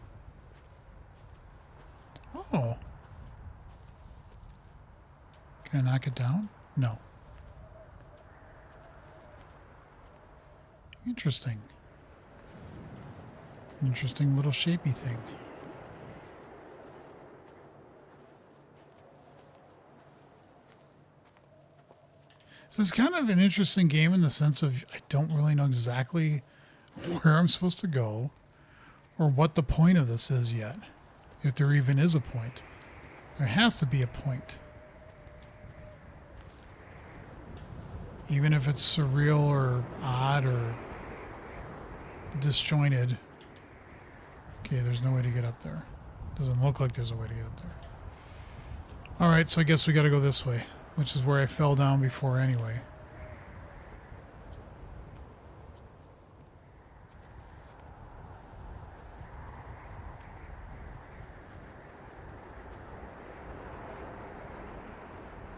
Oh. Can I knock it down? No. Interesting. Interesting little shapy thing. So it's kind of an interesting game in the sense of I don't really know exactly where I'm supposed to go or what the point of this is yet. If there even is a point. There has to be a point. Even if it's surreal or odd or disjointed. Okay, there's no way to get up there. Doesn't look like there's a way to get up there. Alright, so I guess we gotta go this way, which is where I fell down before anyway.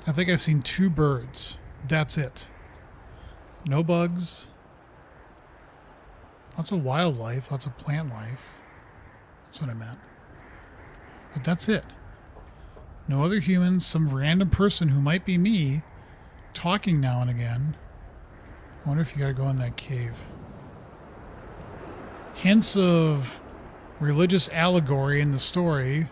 I think I've seen 2 birds. That's it. No bugs. Lots of wildlife, lots of plant life. That's what I meant. But that's it. No other humans, some random person who might be me, talking now and again. I wonder if you gotta go in that cave. Hints of religious allegory in the story,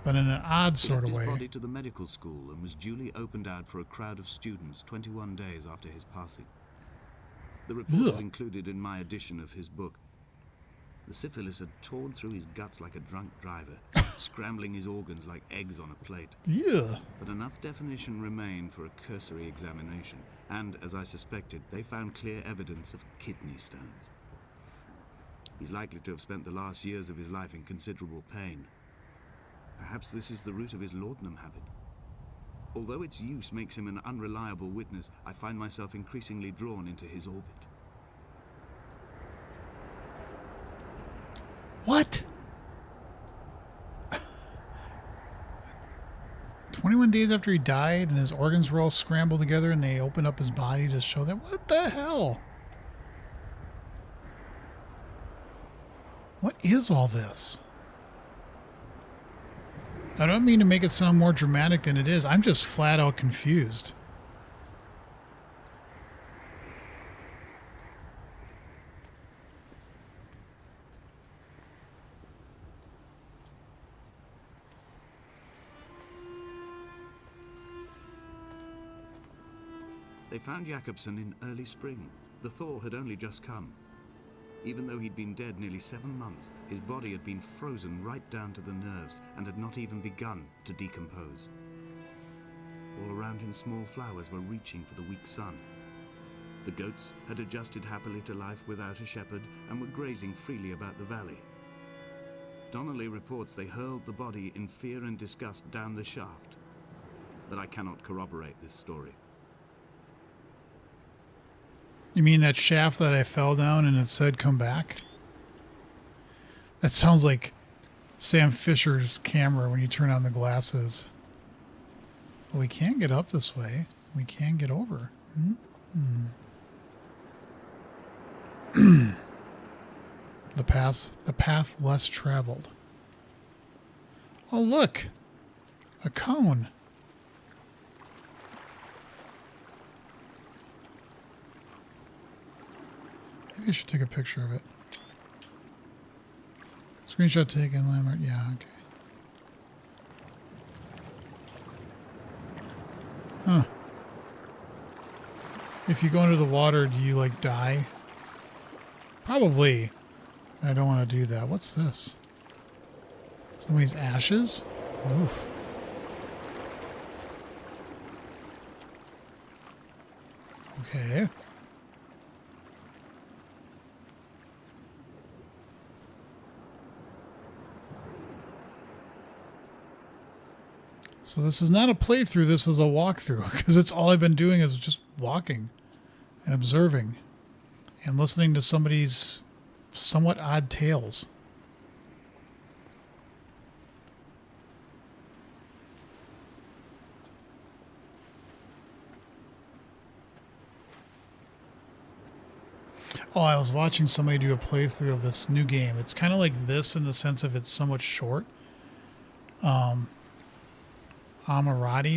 but in an odd sort of He left way. his body to the medical school and was duly opened out for a crowd of students 21 days after his passing. The report is Ugh. included in my edition of his book. The syphilis had torn through his guts like a drunk driver, scrambling his organs like eggs on a plate. Yeah. But enough definition remained for a cursory examination, and, as I suspected, they found clear evidence of kidney stones. He's likely to have spent the last years of his life in considerable pain. Perhaps this is the root of his laudanum habit. Although its use makes him an unreliable witness, I find myself increasingly drawn into his orbit. What? 21 days after he died and his organs were all scrambled together and they opened up his body to show that. What the hell? What is all this? I don't mean to make it sound more dramatic than it is. I'm just flat out confused. They found Jakobsen in early spring. The thaw had only just come. Even though he'd been dead nearly 7 months, his body had been frozen right down to the nerves and had not even begun to decompose. All around him, small flowers were reaching for the weak sun. The goats had adjusted happily to life without a shepherd and were grazing freely about the valley. Donnelly reports they hurled the body in fear and disgust down the shaft, but I cannot corroborate this story. You mean that shaft that I fell down and it said come back? That sounds like Sam Fisher's camera when you turn on the glasses. Well, we can get up this way. We can get over. The path less traveled. Oh, look. A cone. Maybe I should take a picture of it. Screenshot taken, landmark. Yeah, okay. Huh. If you go into the water, do you, like, die? Probably. I don't want to do that. What's this? Somebody's ashes? Oof. Okay. So this is not a playthrough, this is a walkthrough, because it's all I've been doing is just walking and observing and listening to somebody's somewhat odd tales. Oh, I was watching somebody do a playthrough of this new game. It's kind of like this in the sense of it's somewhat short. Amarati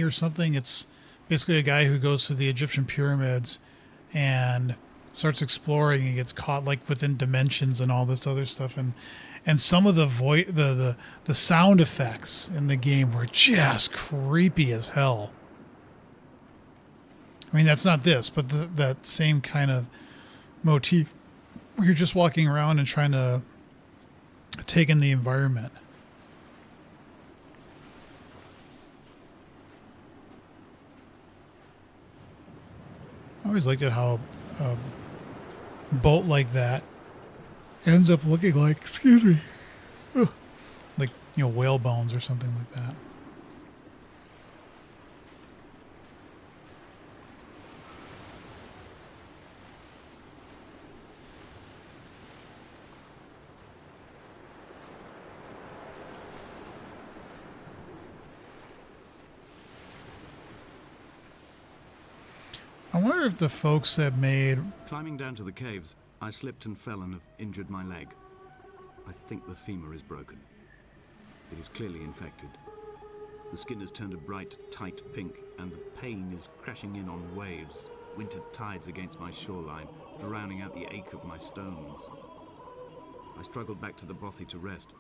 or something. It's basically a guy who goes to the Egyptian pyramids and starts exploring and gets caught like within dimensions and all this other stuff. And some of the the sound effects in the game were just creepy as hell. I mean, that's not this, but that same kind of motif where you're just walking around and trying to take in the environment. I always liked it how a boat like that ends up looking like, excuse me, like, whale bones or something like that. I wonder if the folks that made... Climbing down to the caves, I slipped and fell and have injured my leg. I think the femur is broken. It is clearly infected. The skin has turned a bright, tight pink, and the pain is crashing in on waves, winter tides against my shoreline, drowning out the ache of my stones. I struggled back to the bothy to rest,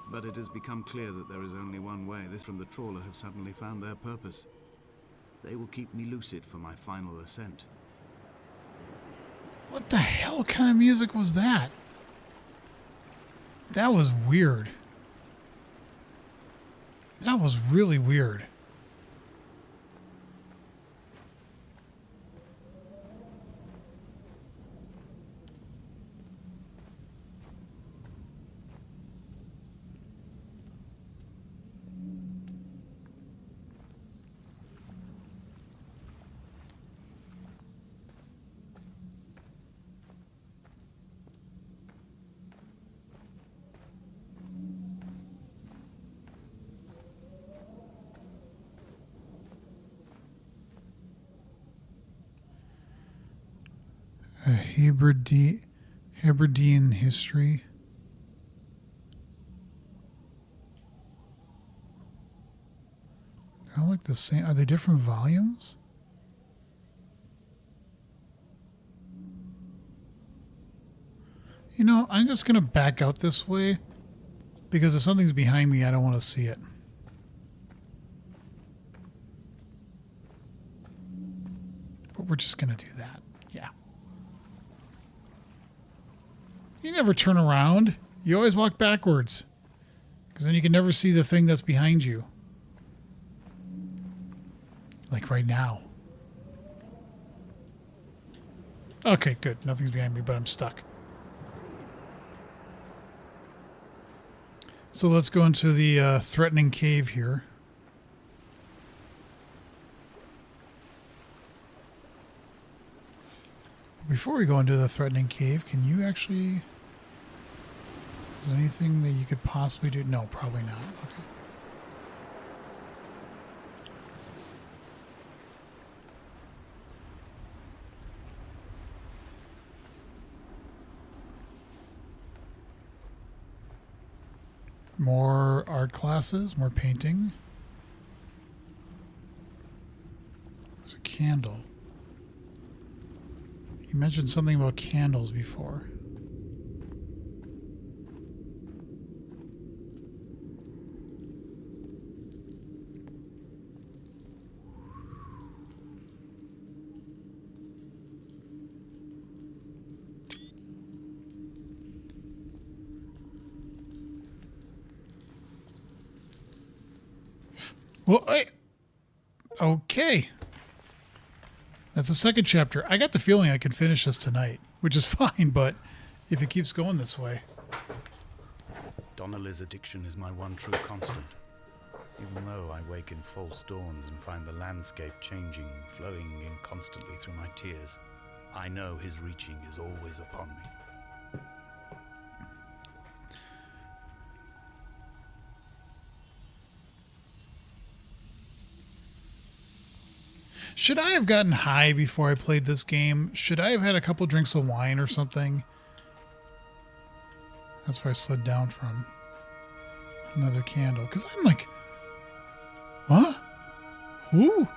but it has become clear that there is only one way. This from the trawler have suddenly found their purpose. They will keep me lucid for my final ascent. What the hell kind of music was that? That was weird. That was really weird. Hebridean history. I like the same. Are they different volumes? I'm just going to back out this way because if something's behind me, I don't want to see it. But we're just going to do that. Yeah. You never turn around. You always walk backwards. Because then you can never see the thing that's behind you. Like right now. Okay, good. Nothing's behind me, but I'm stuck. So let's go into the threatening cave here. Before we go into the threatening cave, can you actually... Is there anything that you could possibly do? No, probably not. Okay. More art classes, more painting. There's a candle. You mentioned something about candles before. Well, okay. That's the second chapter. I got the feeling I can finish this tonight, which is fine, but if it keeps going this way. Donnelly's addiction is my one true constant. Even though I wake in false dawns and find the landscape changing, flowing in constantly through my tears, I know his reaching is always upon me. Should I have gotten high before I played this game? Should I have had a couple drinks of wine or something? That's where I slid down from. Another candle. Because I'm like, what? Who?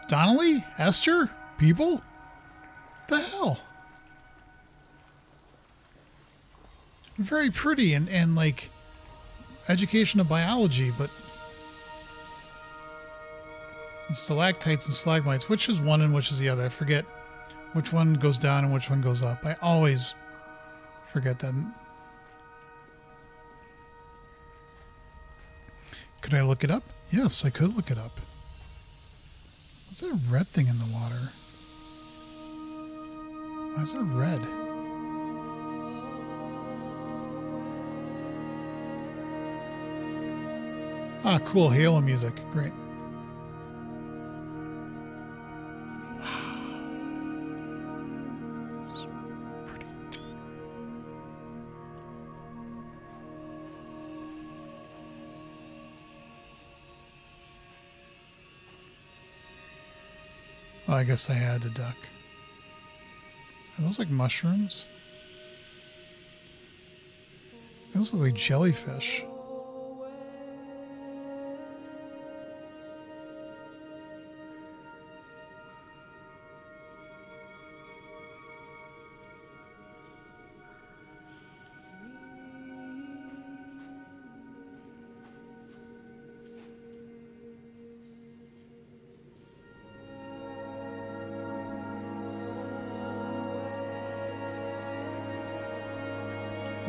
Donnelly? Esther? People? The hell? Very pretty and like education of biology, but stalactites and stalagmites. Which is one and which is the other? I forget which one goes down and which one goes up. I always forget that. Could I look it up? Yes, I could look it up. What's that red thing in the water? Why is that red? Ah, cool. Halo music. Great. Oh, I guess I had to duck. Are those like mushrooms? Those look like jellyfish.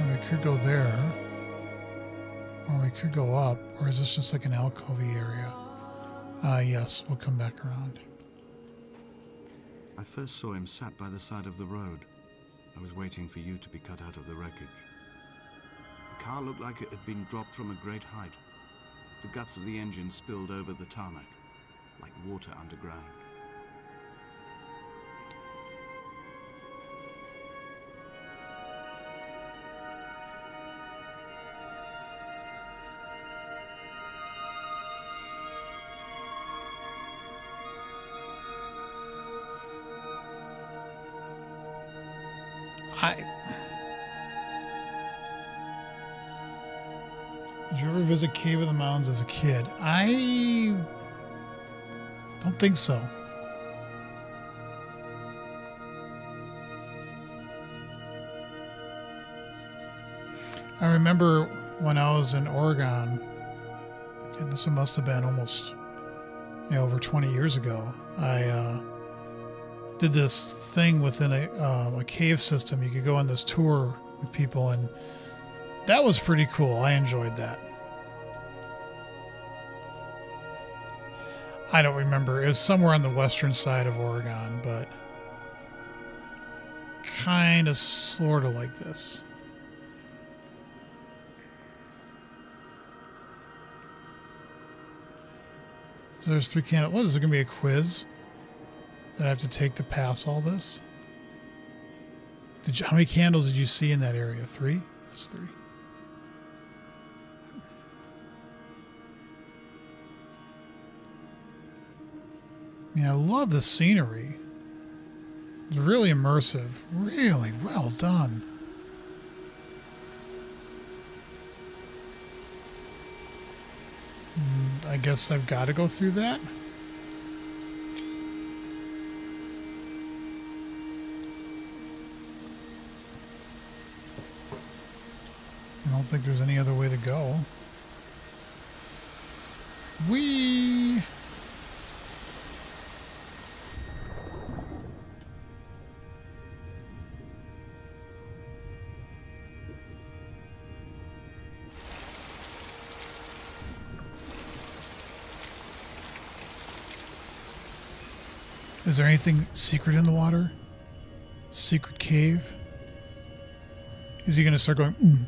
We could go there, or we could go up, or is this just like an alcovey area? Yes, we'll come back around. I first saw him sat by the side of the road. I was waiting for you to be cut out of the wreckage. The car looked like it had been dropped from a great height. The guts of the engine spilled over the tarmac, like water underground. Did you ever visit Cave of the Mountains as a kid? I don't think so. I remember when I was in Oregon, and this must have been almost over 20 years ago, I did this thing within a cave system. You could go on this tour with people, and that was pretty cool. I enjoyed that. I don't remember. It was somewhere on the western side of Oregon, but kind of sort of like this. So there's 3 candles. What is it going to be, a quiz that I have to take to pass all this? How many candles did you see in that area? 3? That's 3. I love the scenery. It's really immersive. Really well done. I guess I've got to go through that. I don't think there's any other way to go. Is there anything secret in the water? Secret cave? Is he going to start going?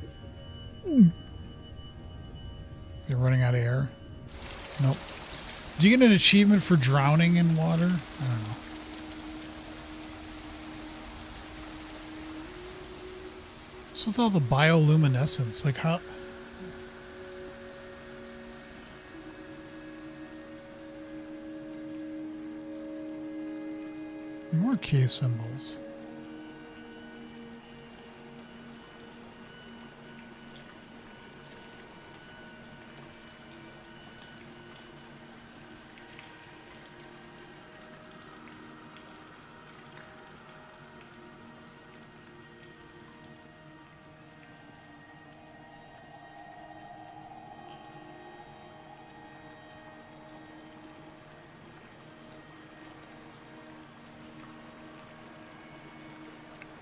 They're running out of air. Nope. Do you get an achievement for drowning in water? I don't know. What's with all the bioluminescence? Like how... More cave symbols.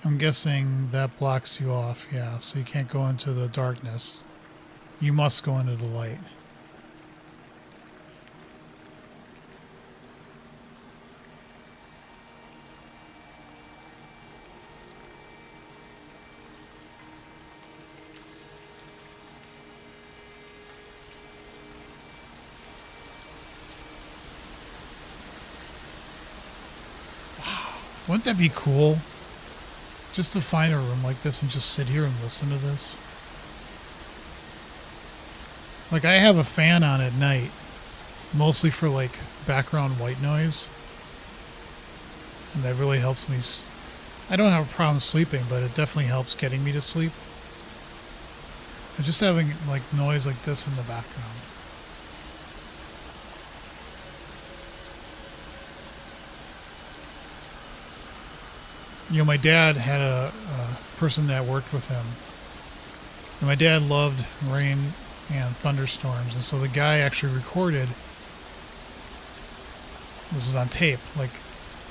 I'm guessing that blocks you off, yeah, so you can't go into the darkness. You must go into the light. Wow, wouldn't that be cool? Just to find a room like this and just sit here and listen to this. Like, I have a fan on at night, mostly for like background white noise. And that really helps me. I don't have a problem sleeping, but it definitely helps getting me to sleep. And just having like noise like this in the background. You know, my dad had a person that worked with him. And my dad loved rain and thunderstorms. And so the guy actually recorded, this is on tape, like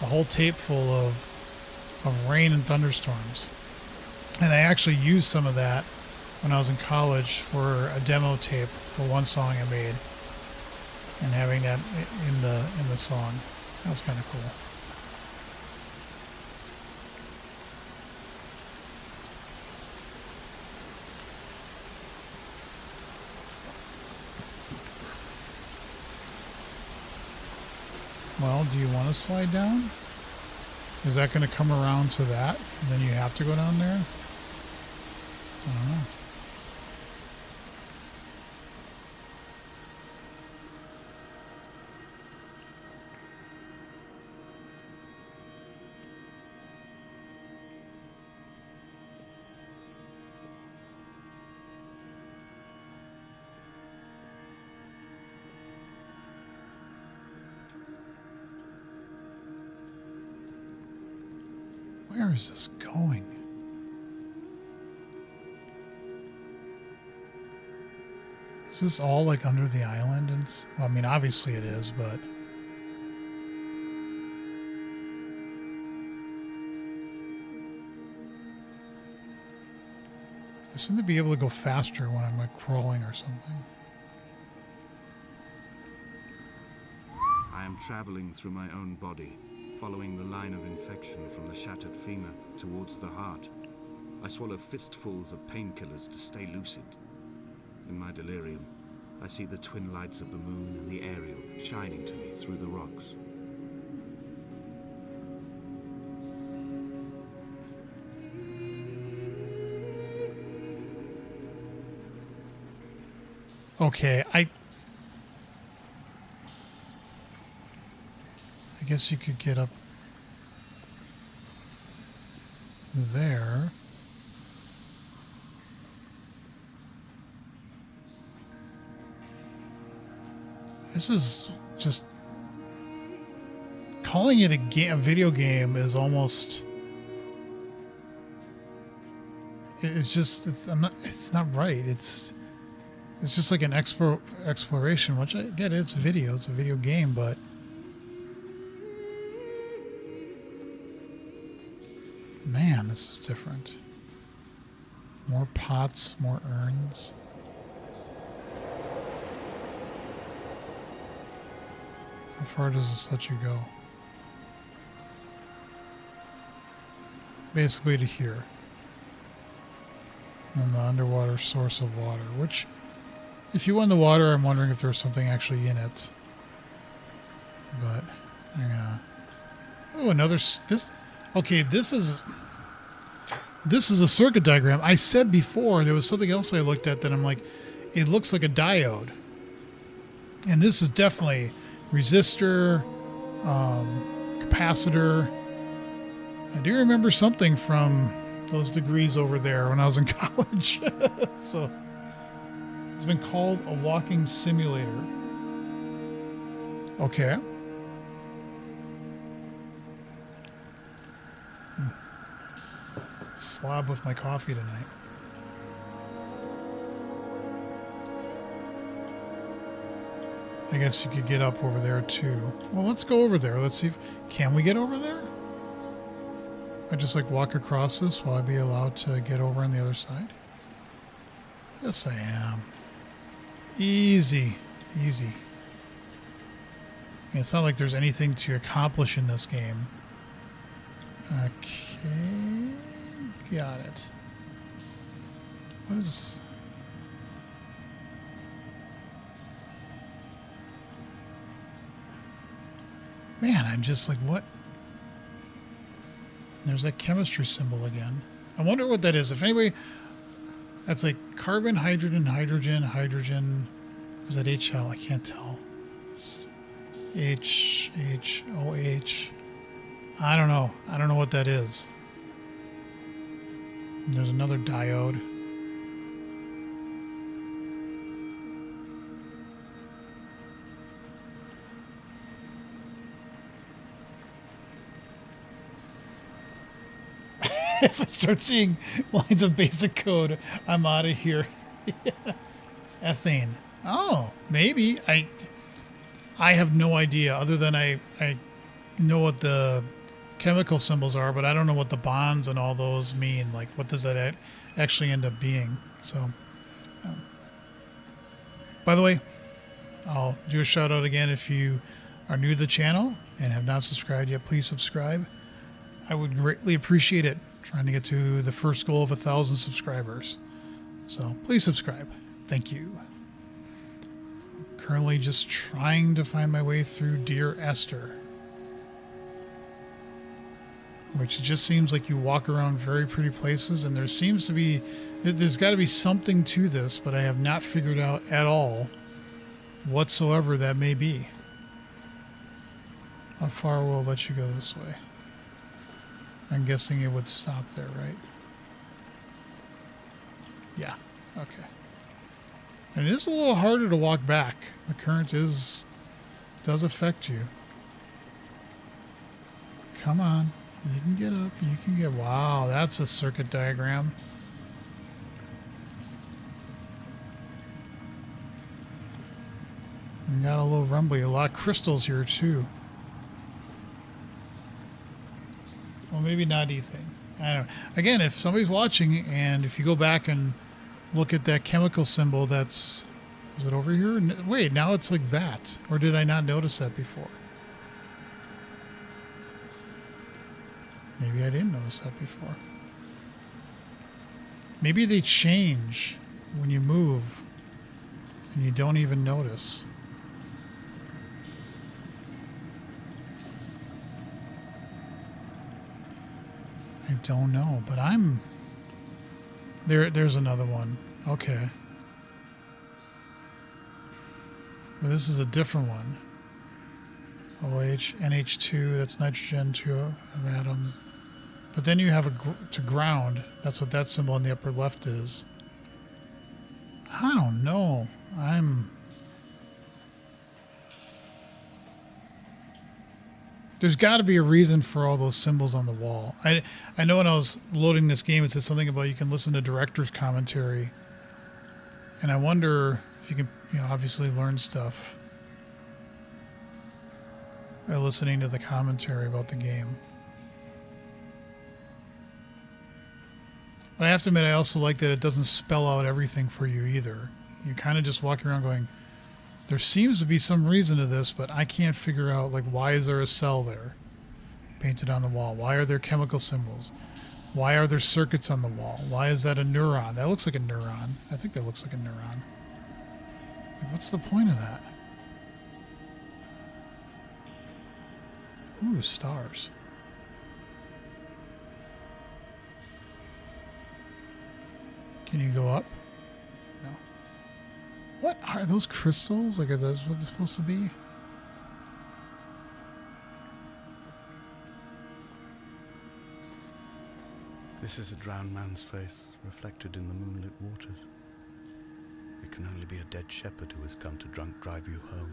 a whole tape full of rain and thunderstorms. And I actually used some of that when I was in college for a demo tape for one song I made. And having that in the song. That was kind of cool. Well, do you want to slide down? Is that going to come around to that? And then you have to go down there? I don't know. Where is this going? Is this all like under the island? Well, I mean, obviously it is, but... I seem to be able to go faster when I'm like crawling or something. I am traveling through my own body, following the line of infection from the shattered femur towards the heart. I swallow fistfuls of painkillers to stay lucid. In my delirium, I see the twin lights of the moon and the Ariel shining to me through the rocks. Okay, I guess you could get up there. This is just... Calling it a video game is almost... It's not right. It's just like an exploration, which I get. It's a video game, but... Man, this is different. More pots, more urns. How far does this let you go? Basically to here. And the underwater source of water, which If you won the water, I'm wondering if there was something actually in it. But I'm gonna. Oh, another this. Okay, this is a circuit diagram. I said before there was something else I looked at that I'm like, it looks like a diode, and this is definitely resistor, capacitor. I do remember something from those degrees over there when I was in college. So it's been called a walking simulator. Okay. Slob with my coffee tonight. I guess you could get up over there too. Well, let's go over there. Let's see if can we get over there? I just like walk across this. Will I be allowed to get over on the other side? Yes, I am. Easy, easy. It's not like there's anything to accomplish in this game. Okay, got it. What is... Man, I'm just like, what? There's that chemistry symbol again. I wonder what that is. If anybody... That's like carbon, hydrogen, hydrogen, hydrogen. Is that HL? I can't tell. H, H, OH. I don't know. I don't know what that is. There's another diode. If I start seeing lines of basic code, I'm out of here. Ethane. Oh, maybe. I have no idea, other than I know what the chemical symbols are, but I don't know what the bonds and all those mean. Like, what does that actually end up being? So, by the way, I'll do a shout out again. If you are new to the channel and have not subscribed yet, please subscribe. I would greatly appreciate it. Trying to get to the first goal of 1,000 subscribers. So please subscribe. Thank you. Currently just trying to find my way through Dear Esther, which it just seems like you walk around very pretty places, and there's got to be something to this, but I have not figured out at all whatsoever that may be. How far will it let you go this way? I'm guessing it would stop there, right? Yeah, okay. And it is a little harder to walk back. The current does affect you. Come on. You can get up. You can get... Wow, that's a circuit diagram. We got a little rumbly. A lot of crystals here, too. Well, maybe not anything. I don't know. Again, if somebody's watching, and if you go back and look at that chemical symbol, is it over here? Wait, now it's like that. Or did I not notice that before? Maybe I didn't notice that before. Maybe they change when you move and you don't even notice. I don't know, but there's another one. Okay. Well, this is a different one. OH, NH2, that's nitrogen, 2 of atoms. But then you have to ground. That's what that symbol in the upper left is. I don't know. There's got to be a reason for all those symbols on the wall. I know when I was loading this game, it said something about you can listen to director's commentary. And I wonder if you can, obviously learn stuff by listening to the commentary about the game. But I have to admit, I also like that it doesn't spell out everything for you either. You kind of just walk around going, there seems to be some reason to this, but I can't figure out, like, why is there a cell there painted on the wall? Why are there chemical symbols? Why are there circuits on the wall? Why is that a neuron? That looks like a neuron. I think that looks like a neuron. Like, what's the point of that? Ooh, stars. Can you go up? No. What are those crystals? Like, are those what they're supposed to be? This is a drowned man's face, reflected in the moonlit waters. It can only be a dead shepherd who has come to drunk drive you home.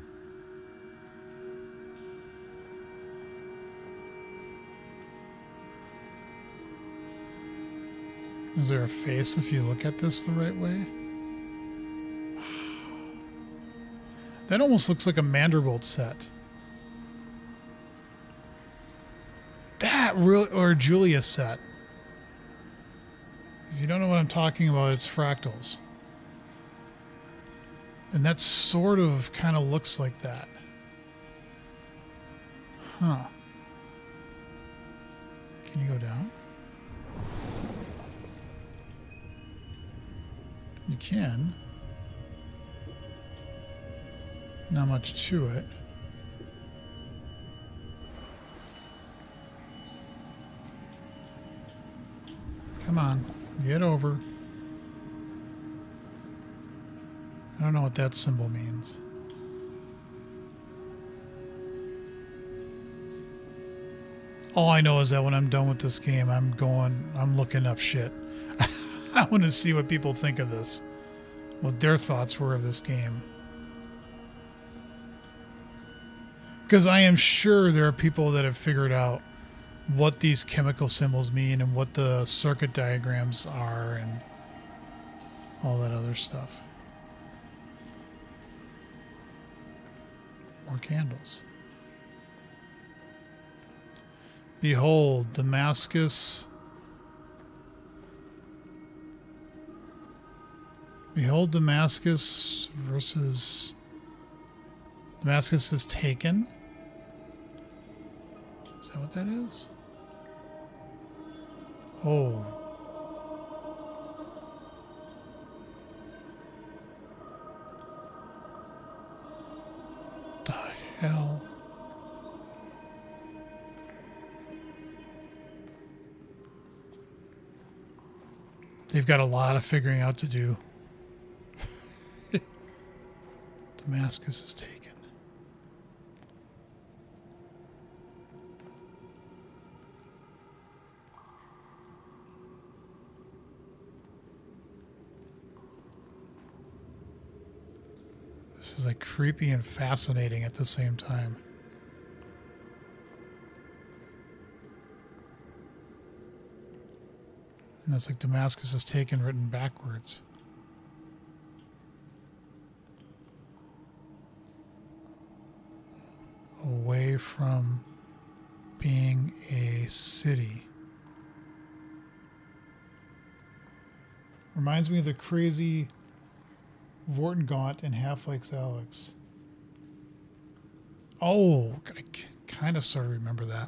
Is there a face if you look at this the right way? That almost looks like a Manderbolt set. That really, or a Julia set. If you don't know what I'm talking about, it's fractals. And that sort of kind of looks like that. Huh. Can you go down? You can. Not much to it. Come on, get over. I don't know what that symbol means. All I know is that when I'm done with this game, I'm looking up shit. I want to see what people think of this. What their thoughts were of this game. Because I am sure there are people that have figured out what these chemical symbols mean and what the circuit diagrams are and all that other stuff. More candles. Behold, Damascus. Behold, Damascus versus... Damascus is taken. Is that what that is? Oh. The hell? They've got a lot of figuring out to do. Damascus is taken. This is like creepy and fascinating at the same time. And it's like Damascus is taken written backwards. Away from being a city. Reminds me of the crazy Vortingaunt and Half-Life Alex. Oh, I kind of sort of remember that.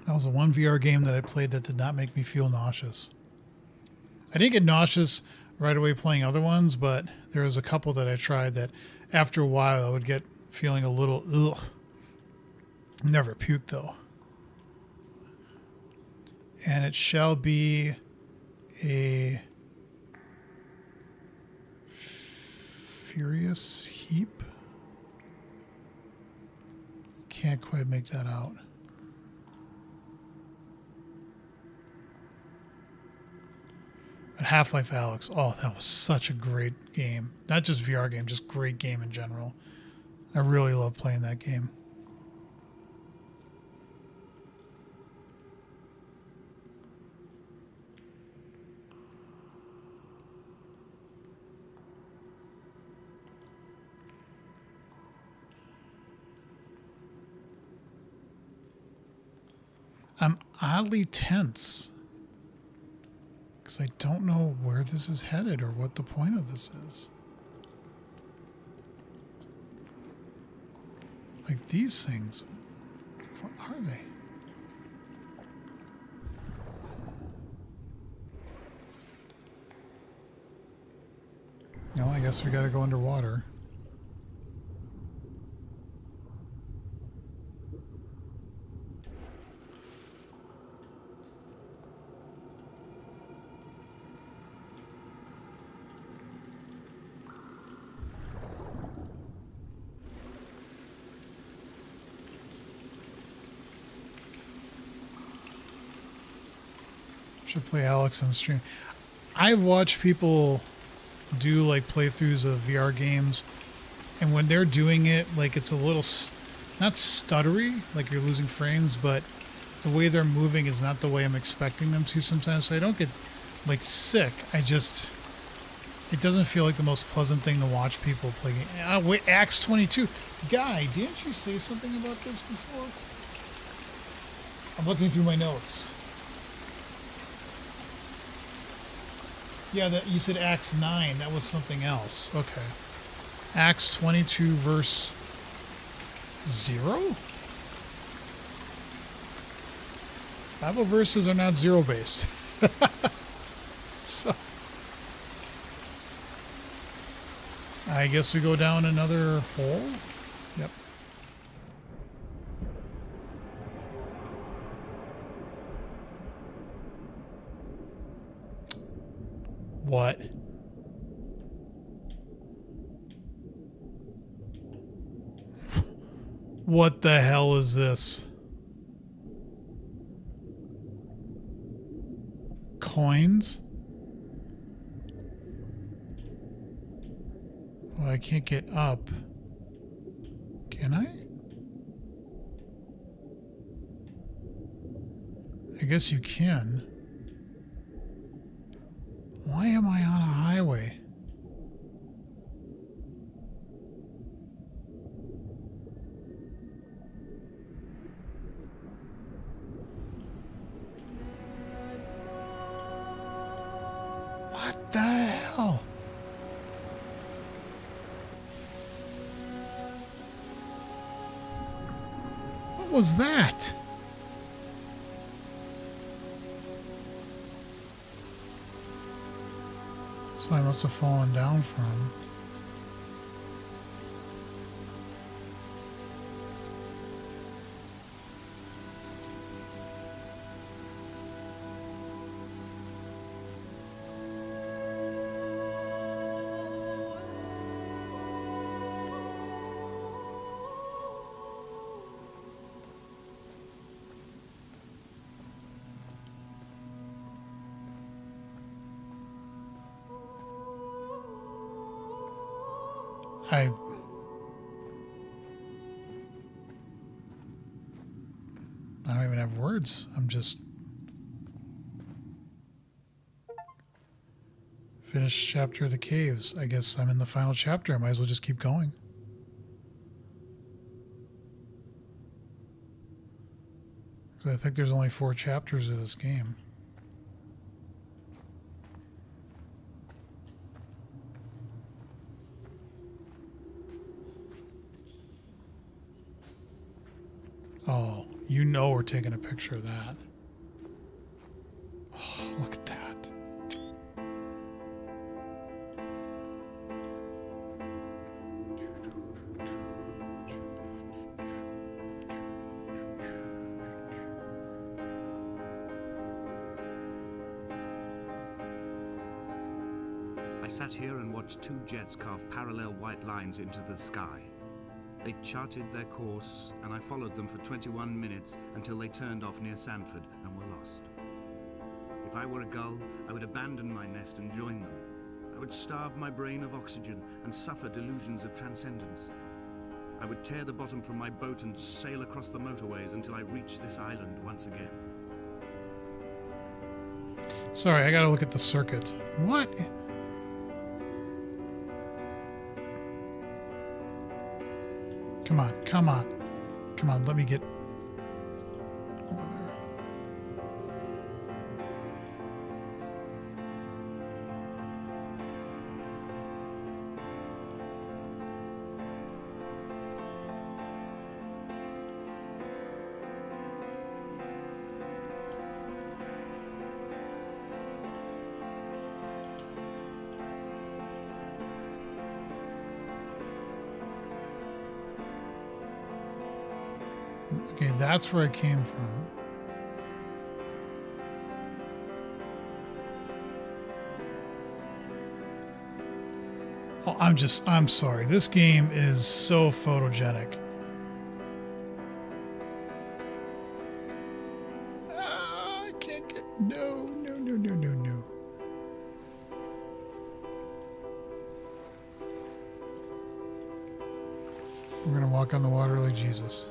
That was the one VR game that I played that did not make me feel nauseous. I didn't get nauseous right away playing other ones, but there was a couple that I tried that after a while I would get feeling a little ugh. Never puked though. And it shall be a furious heap. Can't quite make that out. But Half-Life Alex, oh, that was such a great game. Not just VR game, just great game in general. I really love playing that game. I'm oddly tense because I don't know where this is headed or what the point of this is. Like these things, what are they? Well, I guess we gotta go underwater. Should play Alex on stream. I've watched people do like playthroughs of VR games, and when they're doing it, like it's a little not stuttery, like you're losing frames, but the way they're moving is not the way I'm expecting them to sometimes. So I don't get like sick. It doesn't feel like the most pleasant thing to watch people play. Wait, Acts 22. Guy, didn't you say something about this before? I'm looking through my notes. Yeah, that you said Acts 9. That was something else. Okay. Acts 22 verse 0? Bible verses are not zero based. So I guess we go down another hole. Yep. What? What the hell is this? Coins? Well, I can't get up. Can I? I guess you can. Why am I on a highway? What the hell? What was that? That's what I must have fallen down from. I don't even have words. I'm just finished chapter of the caves. I guess I'm in the final chapter. I might as well just keep going. So I think there's only 4 chapters of this game. Oh, you know we're taking a picture of that. Oh, look at that. I sat here and watched 2 jets carve parallel white lines into the sky. They charted their course, and I followed them for 21 minutes until they turned off near Sanford and were lost. If I were a gull, I would abandon my nest and join them. I would starve my brain of oxygen and suffer delusions of transcendence. I would tear the bottom from my boat and sail across the motorways until I reached this island once again. Sorry, I gotta look at the circuit. What? Come on, come on. Come on, let me get over there. Okay, that's where I came from. Oh, I'm sorry. This game is so photogenic. I can't get, no. We're going to walk on the water like Jesus.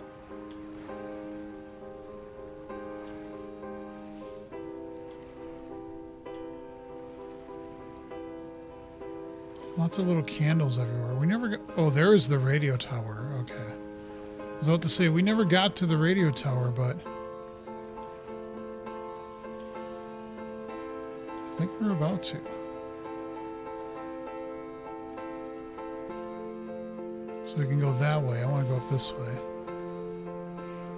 Lots of little candles everywhere. We never got... Oh, there's the radio tower. Okay. I was about to say, we never got to the radio tower, but... I think we're about to. So we can go that way. I want to go up this way.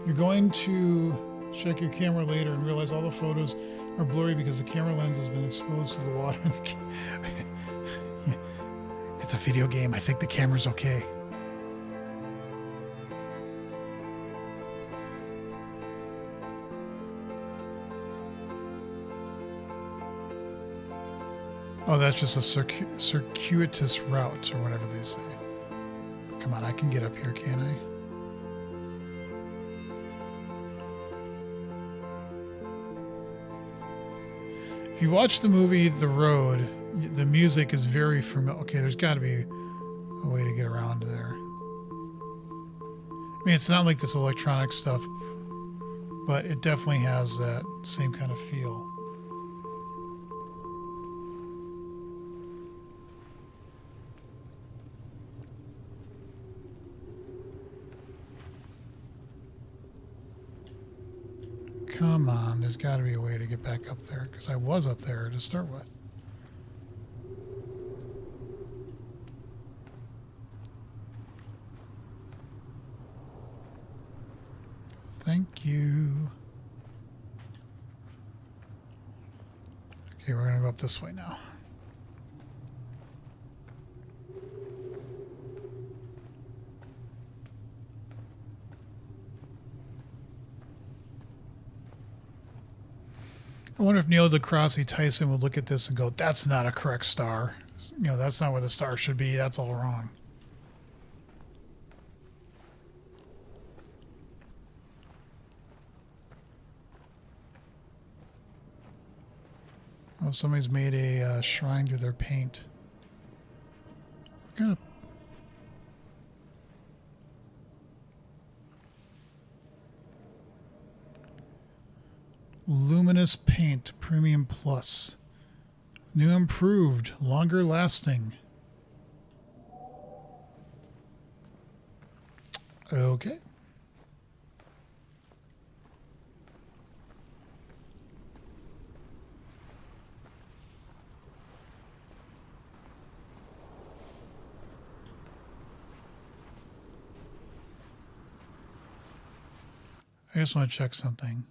You're going to check your camera later and realize all the photos are blurry because the camera lens has been exposed to the water. It's a video game. I think the camera's okay. Oh, that's just a circuitous route or whatever they say. Come on, I can get up here, can't I? If you watch the movie The Road, the music is very familiar. Okay, there's got to be a way to get around there. I mean, it's not like this electronic stuff, but it definitely has that same kind of feel. Come on, there's got to be a way to get back up there, because I was up there to start with. Thank you. Okay, we're going to go up this way now. I wonder if Neil deGrasse Tyson would look at this and go, that's not a correct star. You know, that's not where the star should be. That's all wrong. Oh, somebody's made a shrine to their paint. What kind of... Luminous Paint Premium Plus. New improved, longer lasting. Okay. I just want to check something.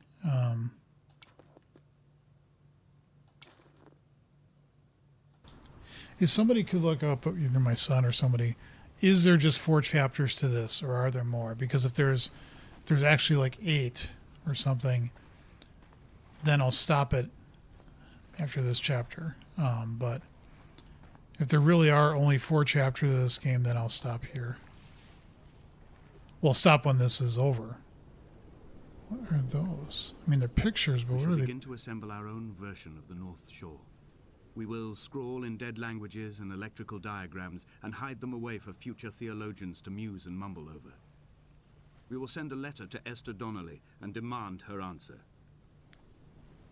If somebody could look up, either my son or somebody, is there just 4 chapters to this, or are there more? Because if there's actually like 8 or something, then I'll stop it after this chapter. But if there really are only 4 chapters of this game, then I'll stop here. Well, stop when this is over. What are those? I mean, they're pictures, but what are they? We shall begin to assemble our own version of the North Shore. We will scrawl in dead languages and electrical diagrams and hide them away for future theologians to muse and mumble over. We will send a letter to Esther Donnelly and demand her answer.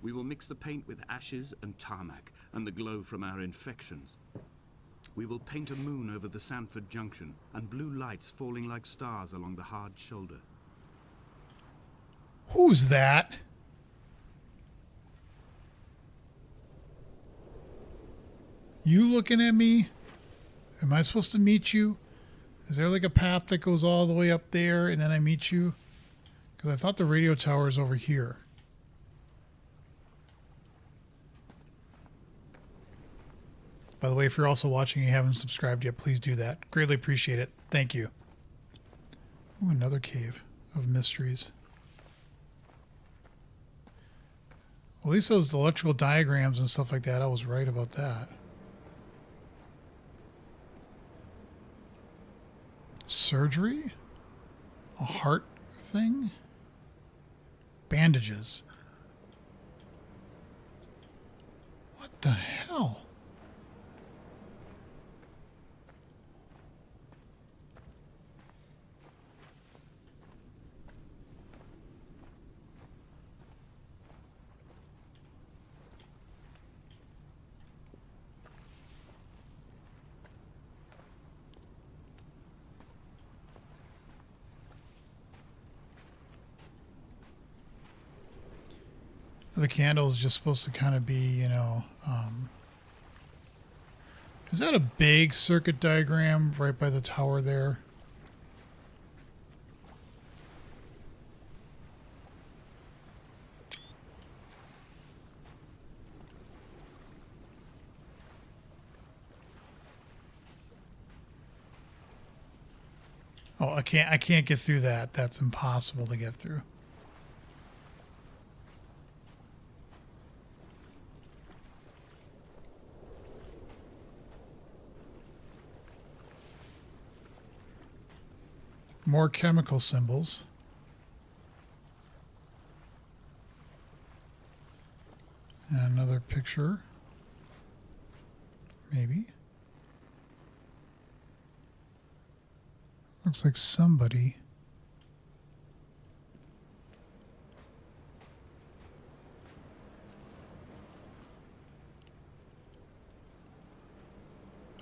We will mix the paint with ashes and tarmac and the glow from our infections. We will paint a moon over the Sanford Junction and blue lights falling like stars along the hard shoulder. Who's that? You looking at me? Am I supposed to meet you? Is there like a path that goes all the way up there and then I meet you? Because I thought the radio tower is over here. By the way, if you're also watching and you haven't subscribed yet, please do that. Greatly appreciate it. Thank you. Ooh, another cave. of mysteries. Well, at least those electrical diagrams and stuff like that, I was right about that. Surgery? A heart thing? Bandages. What the hell? The candle is just supposed to kind of be, you know, is that a big circuit diagram right by the tower there? Oh, I can't get through that. That's impossible to get through. More chemical symbols. And another picture. Maybe. Looks like somebody.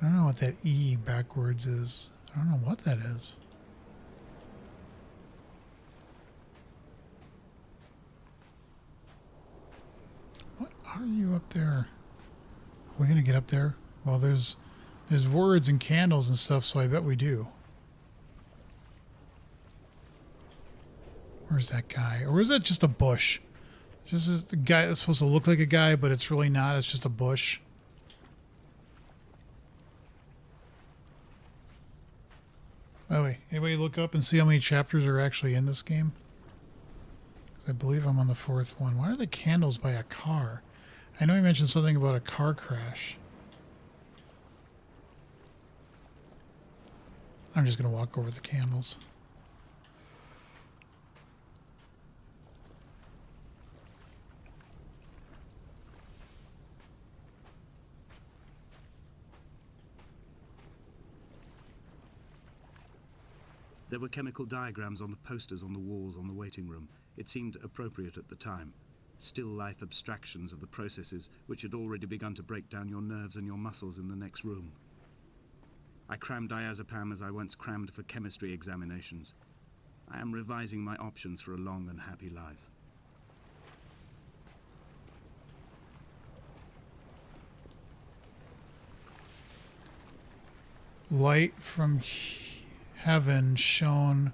I don't know what that E backwards is. I don't know what that is. What are you up there? Are we gonna get up there? Well, there's words and candles and stuff, so I bet we do. Where's that guy? Or is that just a bush? Just the guy that's supposed to look like a guy, but it's really not. It's just a bush. By the way, anybody look up and see how many chapters are actually in this game? 'Cause I believe I'm on the 4th one. Why are the candles by a car? I know he mentioned something about a car crash. I'm just going to walk over the candles. There were chemical diagrams on the posters on the walls on the waiting room. It seemed appropriate at the time. Still life abstractions of the processes which had already begun to break down your nerves and your muscles in the next room. I crammed diazepam as I once crammed for chemistry examinations. I am revising my options for a long and happy life. Light from heaven shone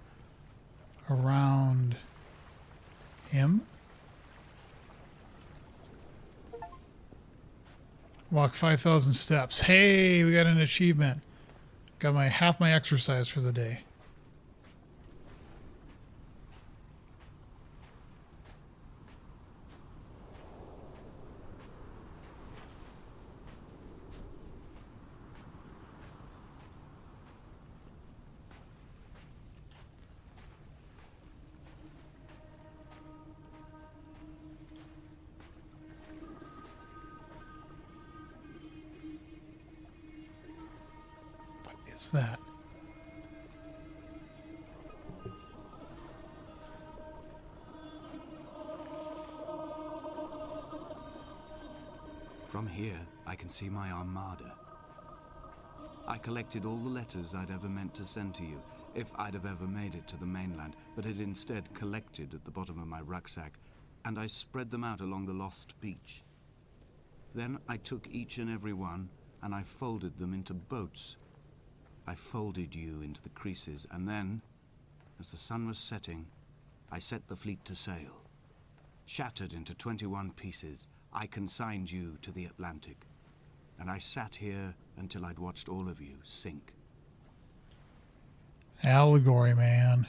around him. Walk 5,000 steps. Hey, we got an achievement. Got my half my exercise for the day. Is that? From here, I can see my armada. I collected all the letters I'd ever meant to send to you, if I'd have ever made it to the mainland, but had instead collected at the bottom of my rucksack, and I spread them out along the lost beach. Then I took each and every one, and I folded them into boats. I folded you into the creases, and then, as the sun was setting, I set the fleet to sail. Shattered into 21 pieces, I consigned you to the Atlantic, and I sat here until I'd watched all of you sink. Allegory, man.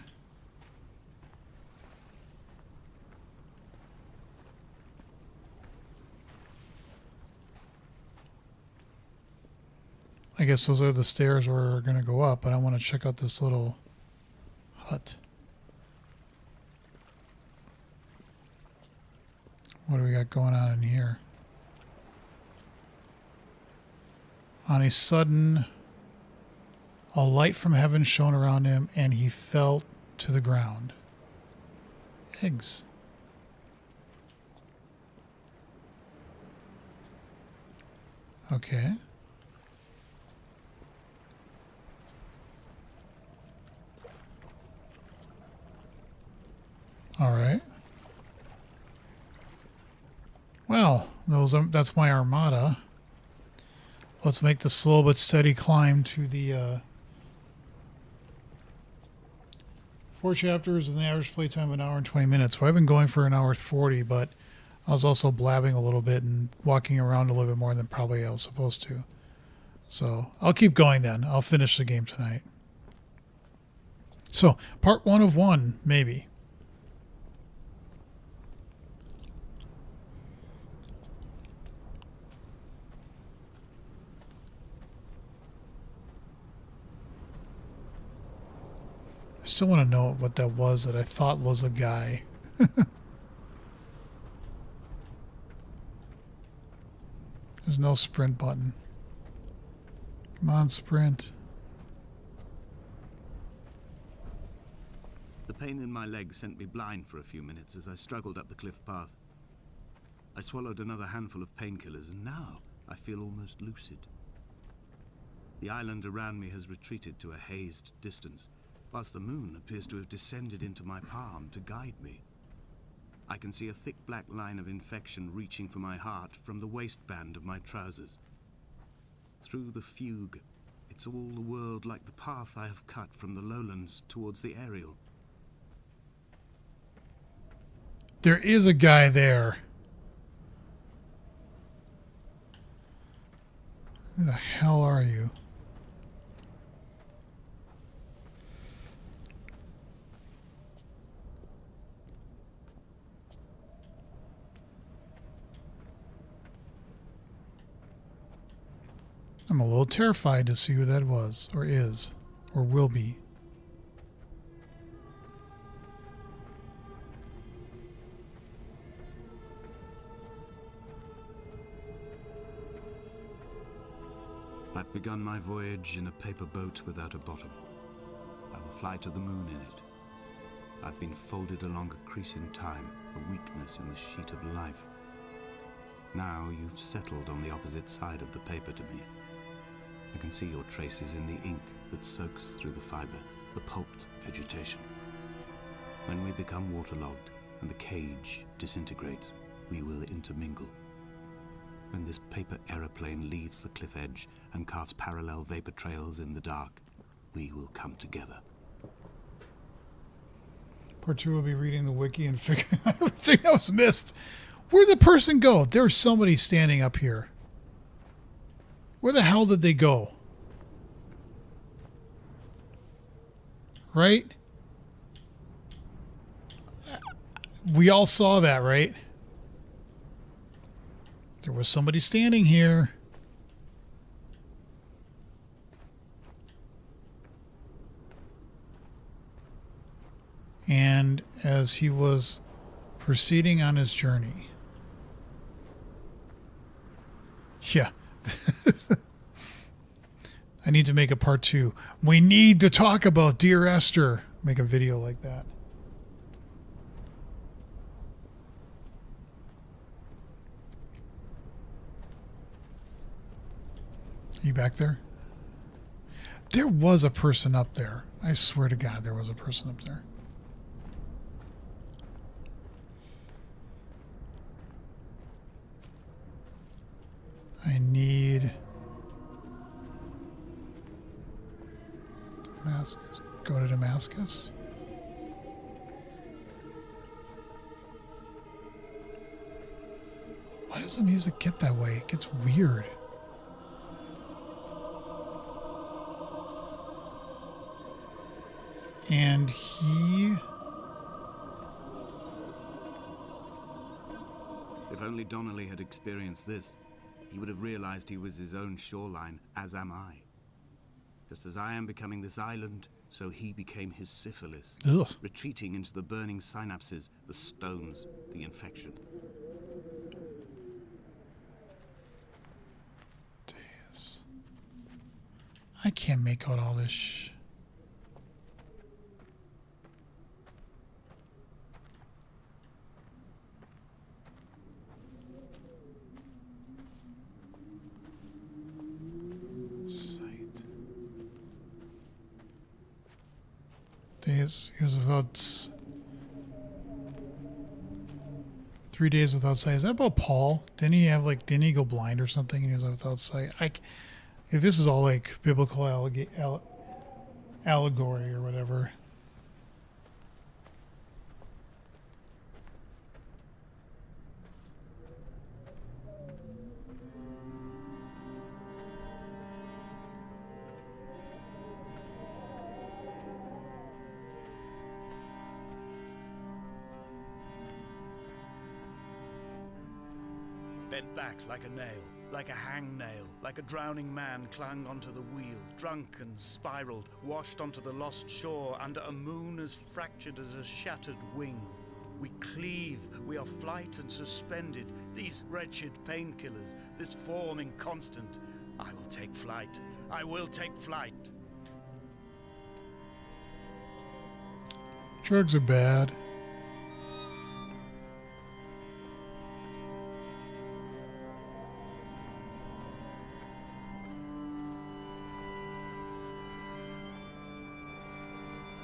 I guess those are the stairs we're going to go up, but I want to check out this little hut. What do we got going on in here? On a sudden, a light from heaven shone around him, and he fell to the ground. Eggs. Okay. All right. Well, that's my armada. Let's make the slow but steady climb to the 4 chapters and the average playtime of an hour and 20 minutes. Well, I've been going for an hour 40, but I was also blabbing a little bit and walking around a little bit more than probably I was supposed to. So I'll keep going then. I'll finish the game tonight. So part 1 of 1, maybe. I still want to know what that was that I thought was a guy. There's no sprint button. Come on, sprint. The pain in my leg sent me blind for a few minutes as I struggled up the cliff path. I swallowed another handful of painkillers, and now I feel almost lucid. The island around me has retreated to a hazed distance, whilst the moon appears to have descended into my palm to guide me. I can see a thick black line of infection reaching for my heart from the waistband of my trousers. Through the fugue, it's all the world like the path I have cut from the lowlands towards the aerial. There is a guy there. Who the hell are you? I'm a little terrified to see who that was, or is, or will be. I've begun my voyage in a paper boat without a bottom. I will fly to the moon in it. I've been folded along a crease in time, a weakness in the sheet of life. Now you've settled on the opposite side of the paper to me. I can see your traces in the ink that soaks through the fiber, the pulped vegetation. When we become waterlogged and the cage disintegrates, we will intermingle. When this paper aeroplane leaves the cliff edge and carves parallel vapor trails in the dark, we will come together. Part 2 will be reading the wiki and figuring out everything that was missed. Where'd the person go? There's somebody standing up here. Where the hell did they go? Right? We all saw that, right? There was somebody standing here. And as he was proceeding on his journey. Yeah. I need to make a part 2. We need to talk about Dear Esther. Make a video like that. Are you back there? There was a person up there. I swear to God, there was a person up there. I need Damascus. Go to Damascus. Why does the music get that way? It gets weird. And he... If only Donnelly had experienced this, he would have realized he was his own shoreline, as am I. Just as I am becoming this island, so he became his syphilis, Ugh. retreating into the burning synapses, the stones, the infection. Days. I can't make out all this sight. Days. He was without 3 days without sight. Is that about Paul? Didn't he go blind or something and he was without sight? If this is all like biblical allegory or whatever. Bent back like a nail, like a hangnail, like a drowning man clung onto the wheel, drunk and spiraled, washed onto the lost shore under a moon as fractured as a shattered wing. We cleave, we are flight and suspended, these wretched painkillers, this form inconstant. I will take flight, I will take flight. Drugs are bad.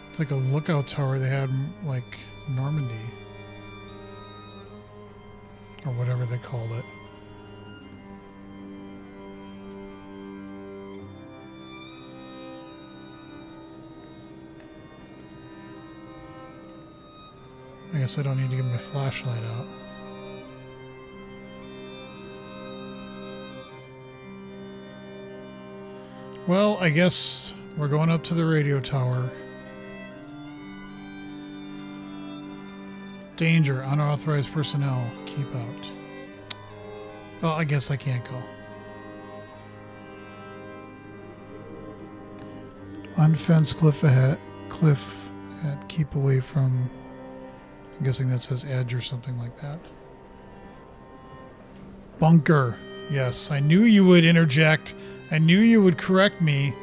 It's like a lookout tower they had in, like, Normandy. Or whatever they called it. I guess I don't need to get my flashlight out. Well, I guess we're going up to the radio tower. Danger, unauthorized personnel, keep out. Well, I guess I can't go. Unfenced cliff ahead, keep away from, I'm guessing that says edge or something like that. Bunker, yes, I knew you would interject. I knew you would correct me.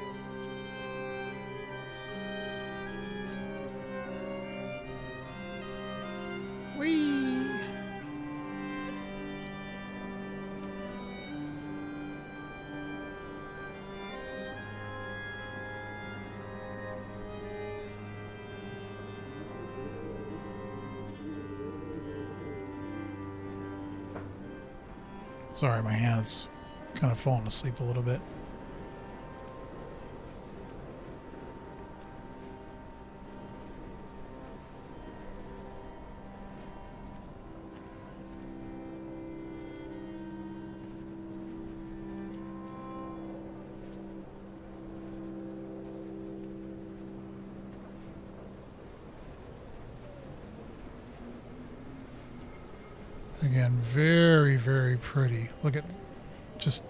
Sorry, my hand's kind of falling asleep a little bit. Again, very, very pretty. Look at, just,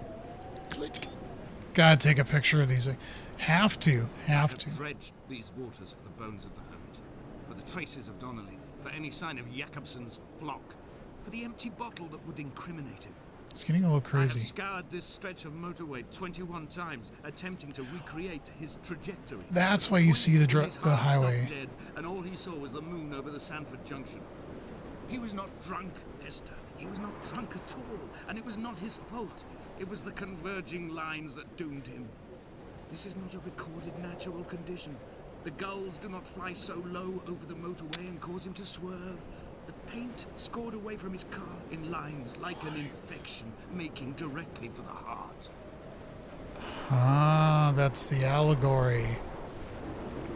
gotta take a picture of these things. Have to. I have dredged these waters for the bones of the hermit, for the traces of Donnelly, for any sign of Jakobsen's flock, for the empty bottle that would incriminate him. It's getting a little I have crazy. scoured this stretch of motorway 21 times, attempting to recreate his trajectory. That's why you see the His heart highway. stopped dead, and all he saw was the moon over the Sanford Junction. He was not drunk, Esther. He was not drunk at all, and it was not his fault. It was the converging lines that doomed him. This is not a recorded natural condition. The gulls do not fly so low over the motorway and cause him to swerve. The paint scored away from his car in lines like an infection, making directly for the heart. Ah, that's the allegory.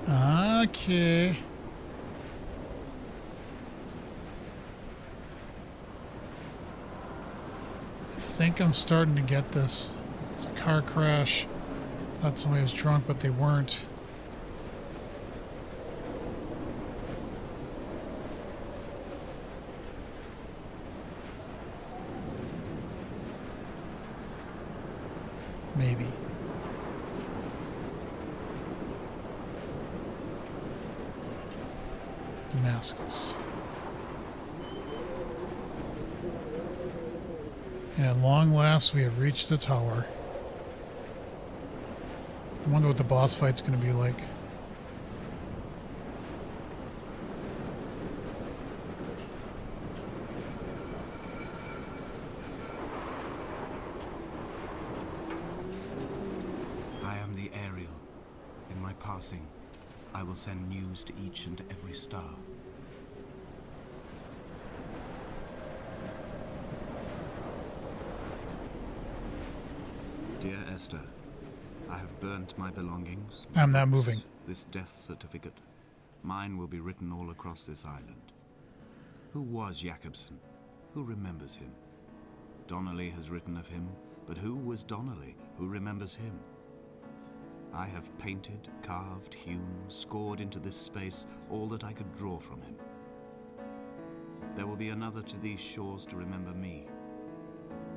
Okay. I think I'm starting to get this. It's a car crash. Thought somebody was drunk, but they weren't. Maybe. Damascus. And at long last, we have reached the tower. I wonder what the boss fight's going to be like. I am the Ariel. In my passing, I will send news to each and every star. Dear Esther, I have burnt my belongings. I'm not moving. This death certificate. Mine will be written all across this island. Who was Jakobsen? Who remembers him? Donnelly has written of him, but who was Donnelly? Who remembers him? I have painted, carved, hewn, scored into this space all that I could draw from him. There will be another to these shores to remember me.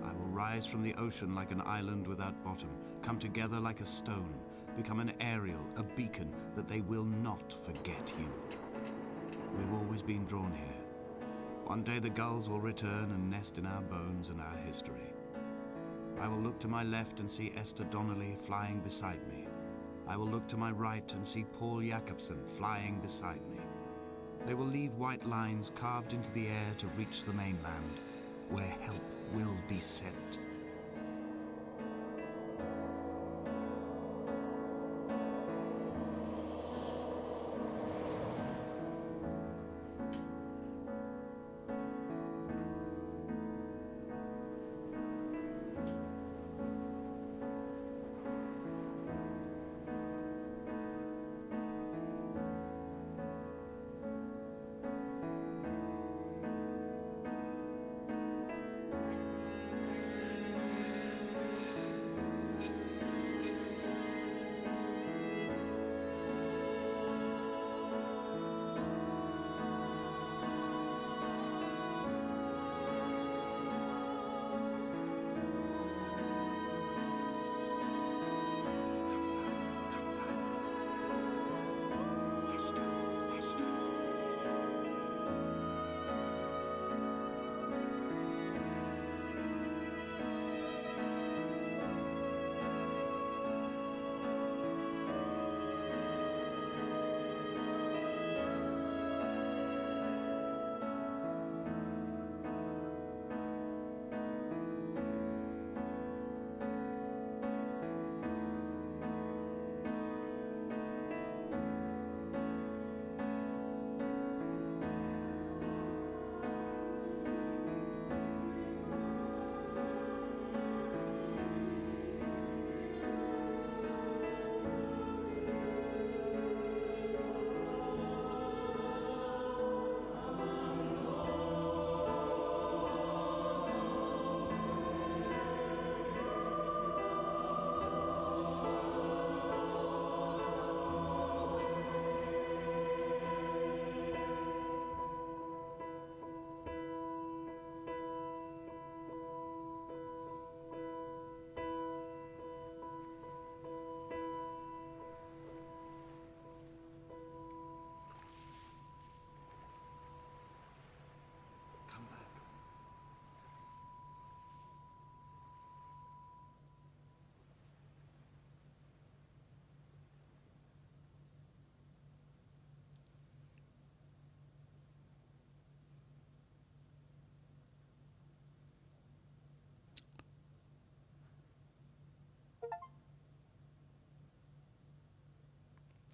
I will rise from the ocean like an island without bottom, come together like a stone, become an Ariel, a beacon that they will not forget you. We've always been drawn here. One day the gulls will return and nest in our bones and our history. I will look to my left and see Esther Donnelly flying beside me. I will look to my right and see Paul Jakobsen flying beside me. They will leave white lines carved into the air to reach the mainland, where help will be sent.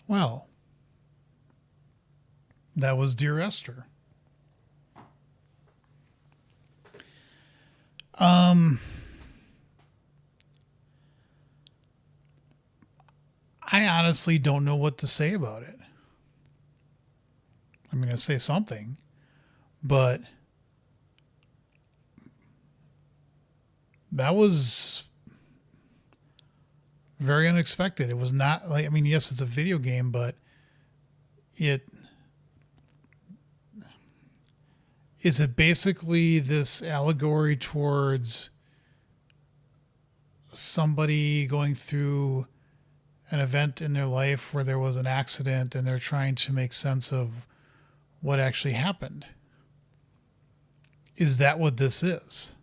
Well, that was Dear Esther. I honestly don't know what to say about it. I'm going to say something, but that was very unexpected. It was not like, I mean, yes, it's a video game, but is it basically this allegory towards somebody going through an event in their life where there was an accident and they're trying to make sense of what actually happened. Is that what this is?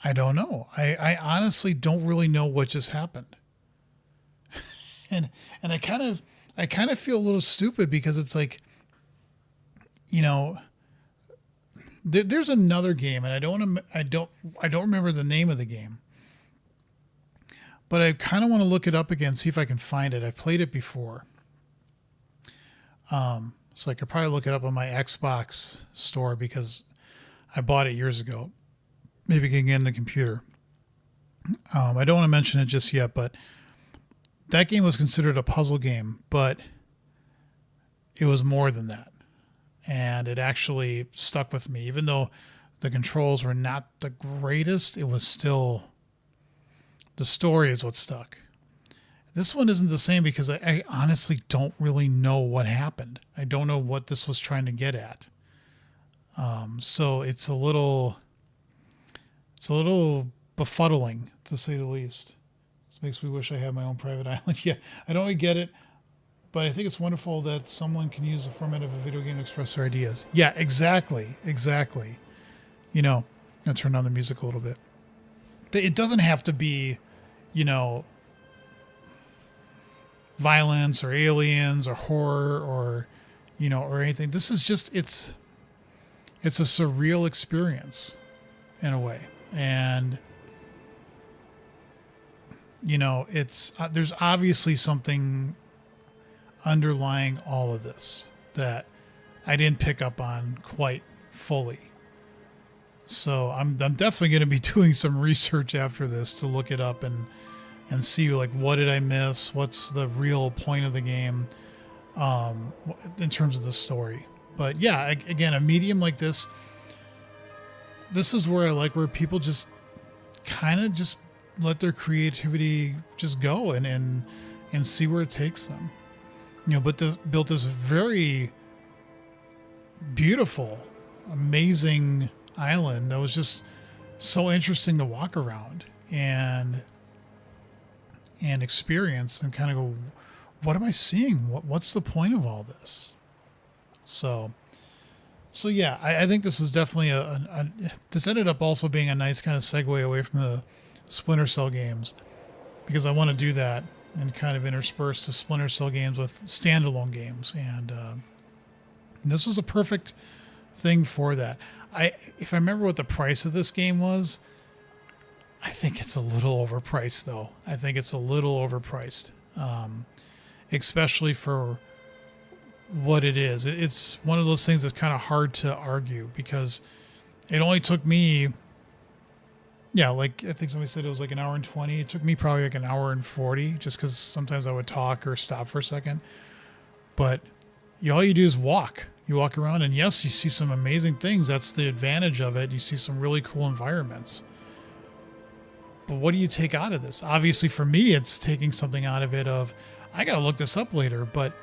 I don't know. I honestly don't really know what just happened. And I kind of feel a little stupid because it's like, you know, there's another game, and I don't remember the name of the game, but I kind of want to look it up again, see if I can find it. I played it before, so I could probably look it up on my Xbox store because I bought it years ago. Maybe I can get in the computer. I don't want to mention it just yet, but that game was considered a puzzle game, but it was more than that. And it actually stuck with me. Even though the controls were not the greatest, it was still, the story is what stuck. This one isn't the same because I honestly don't really know what happened. I don't know what this was trying to get at. So it's a little befuddling, to say the least. This makes me wish I had my own private island. Yeah, I don't really get it. But I think it's wonderful that someone can use the format of a video game to express their ideas. Yeah, exactly. You know, I'm going to turn on the music a little bit. It doesn't have to be, you know, violence or aliens or horror or, you know, or anything. This is just, it's a surreal experience in a way. And, you know, there's obviously something underlying all of this that I didn't pick up on quite fully. So I'm definitely going to be doing some research after this to look it up and see, like, what did I miss? What's the real point of the game in terms of the story? But yeah, again, a medium like this is where I like where people just kind of just let their creativity just go and see where it takes them. You know, but built this very beautiful, amazing island that was just so interesting to walk around and experience and kind of go, what am I seeing? What's the point of all this? So yeah, I think this is definitely this ended up also being a nice kind of segue away from the Splinter Cell games, because I want to do that and kind of intersperse the Splinter Cell games with standalone games. And this was a perfect thing for that. If I remember what the price of this game was, I think it's a little overpriced, though. I think it's a little overpriced, especially for what it is. It's one of those things that's kind of hard to argue because it only took me, yeah, like I think somebody said it was like an hour and 20. It took me probably like an hour and 40 just because sometimes I would talk or stop for a second. But all you do is walk. You walk around and yes, you see some amazing things. That's the advantage of it. You see some really cool environments. But what do you take out of this? Obviously for me, it's taking something out of it of, I got to look this up later, but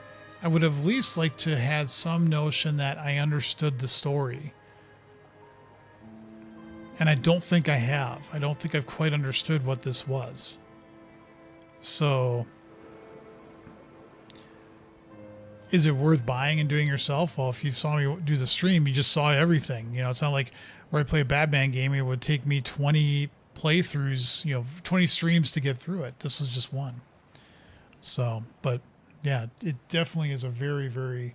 I would have at least liked to had some notion that I understood the story. And I don't think I have. I don't think I've quite understood what this was. So, is it worth buying and doing yourself? Well, if you saw me do the stream, you just saw everything. You know, it's not like where I play a Batman game, it would take me 20 playthroughs, 20 streams to get through it. This was just one. So, but yeah, it definitely is a very, very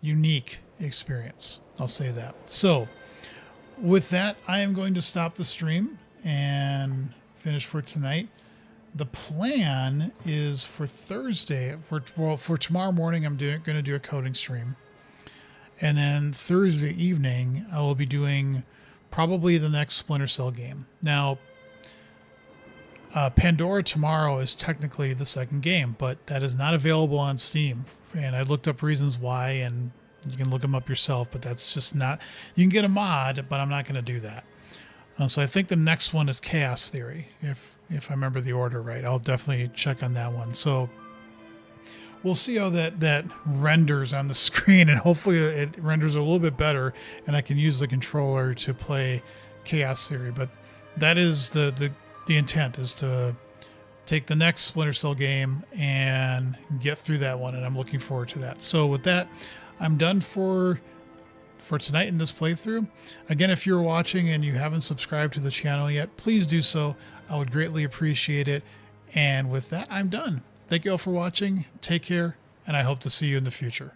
unique experience. I'll say that. So, with that, I am going to stop the stream and finish for tonight. The plan is for Thursday, for tomorrow morning, I'm going to do a coding stream. And then Thursday evening, I will be doing probably the next Splinter Cell game. Now, Pandora tomorrow is technically the second game, but that is not available on Steam. And I looked up reasons why, and you can look them up yourself, but that's just not... You can get a mod, but I'm not going to do that. So I think the next one is Chaos Theory, if I remember the order right. I'll definitely check on that one. So we'll see how that renders on the screen, and hopefully it renders a little bit better, and I can use the controller to play Chaos Theory. But that is the intent, is to take the next Splinter Cell game and get through that one, and I'm looking forward to that. So with that, I'm done for tonight in this playthrough. Again, if you're watching and you haven't subscribed to the channel yet, please do so. I would greatly appreciate it. And with that, I'm done. Thank you all for watching. Take care, and I hope to see you in the future.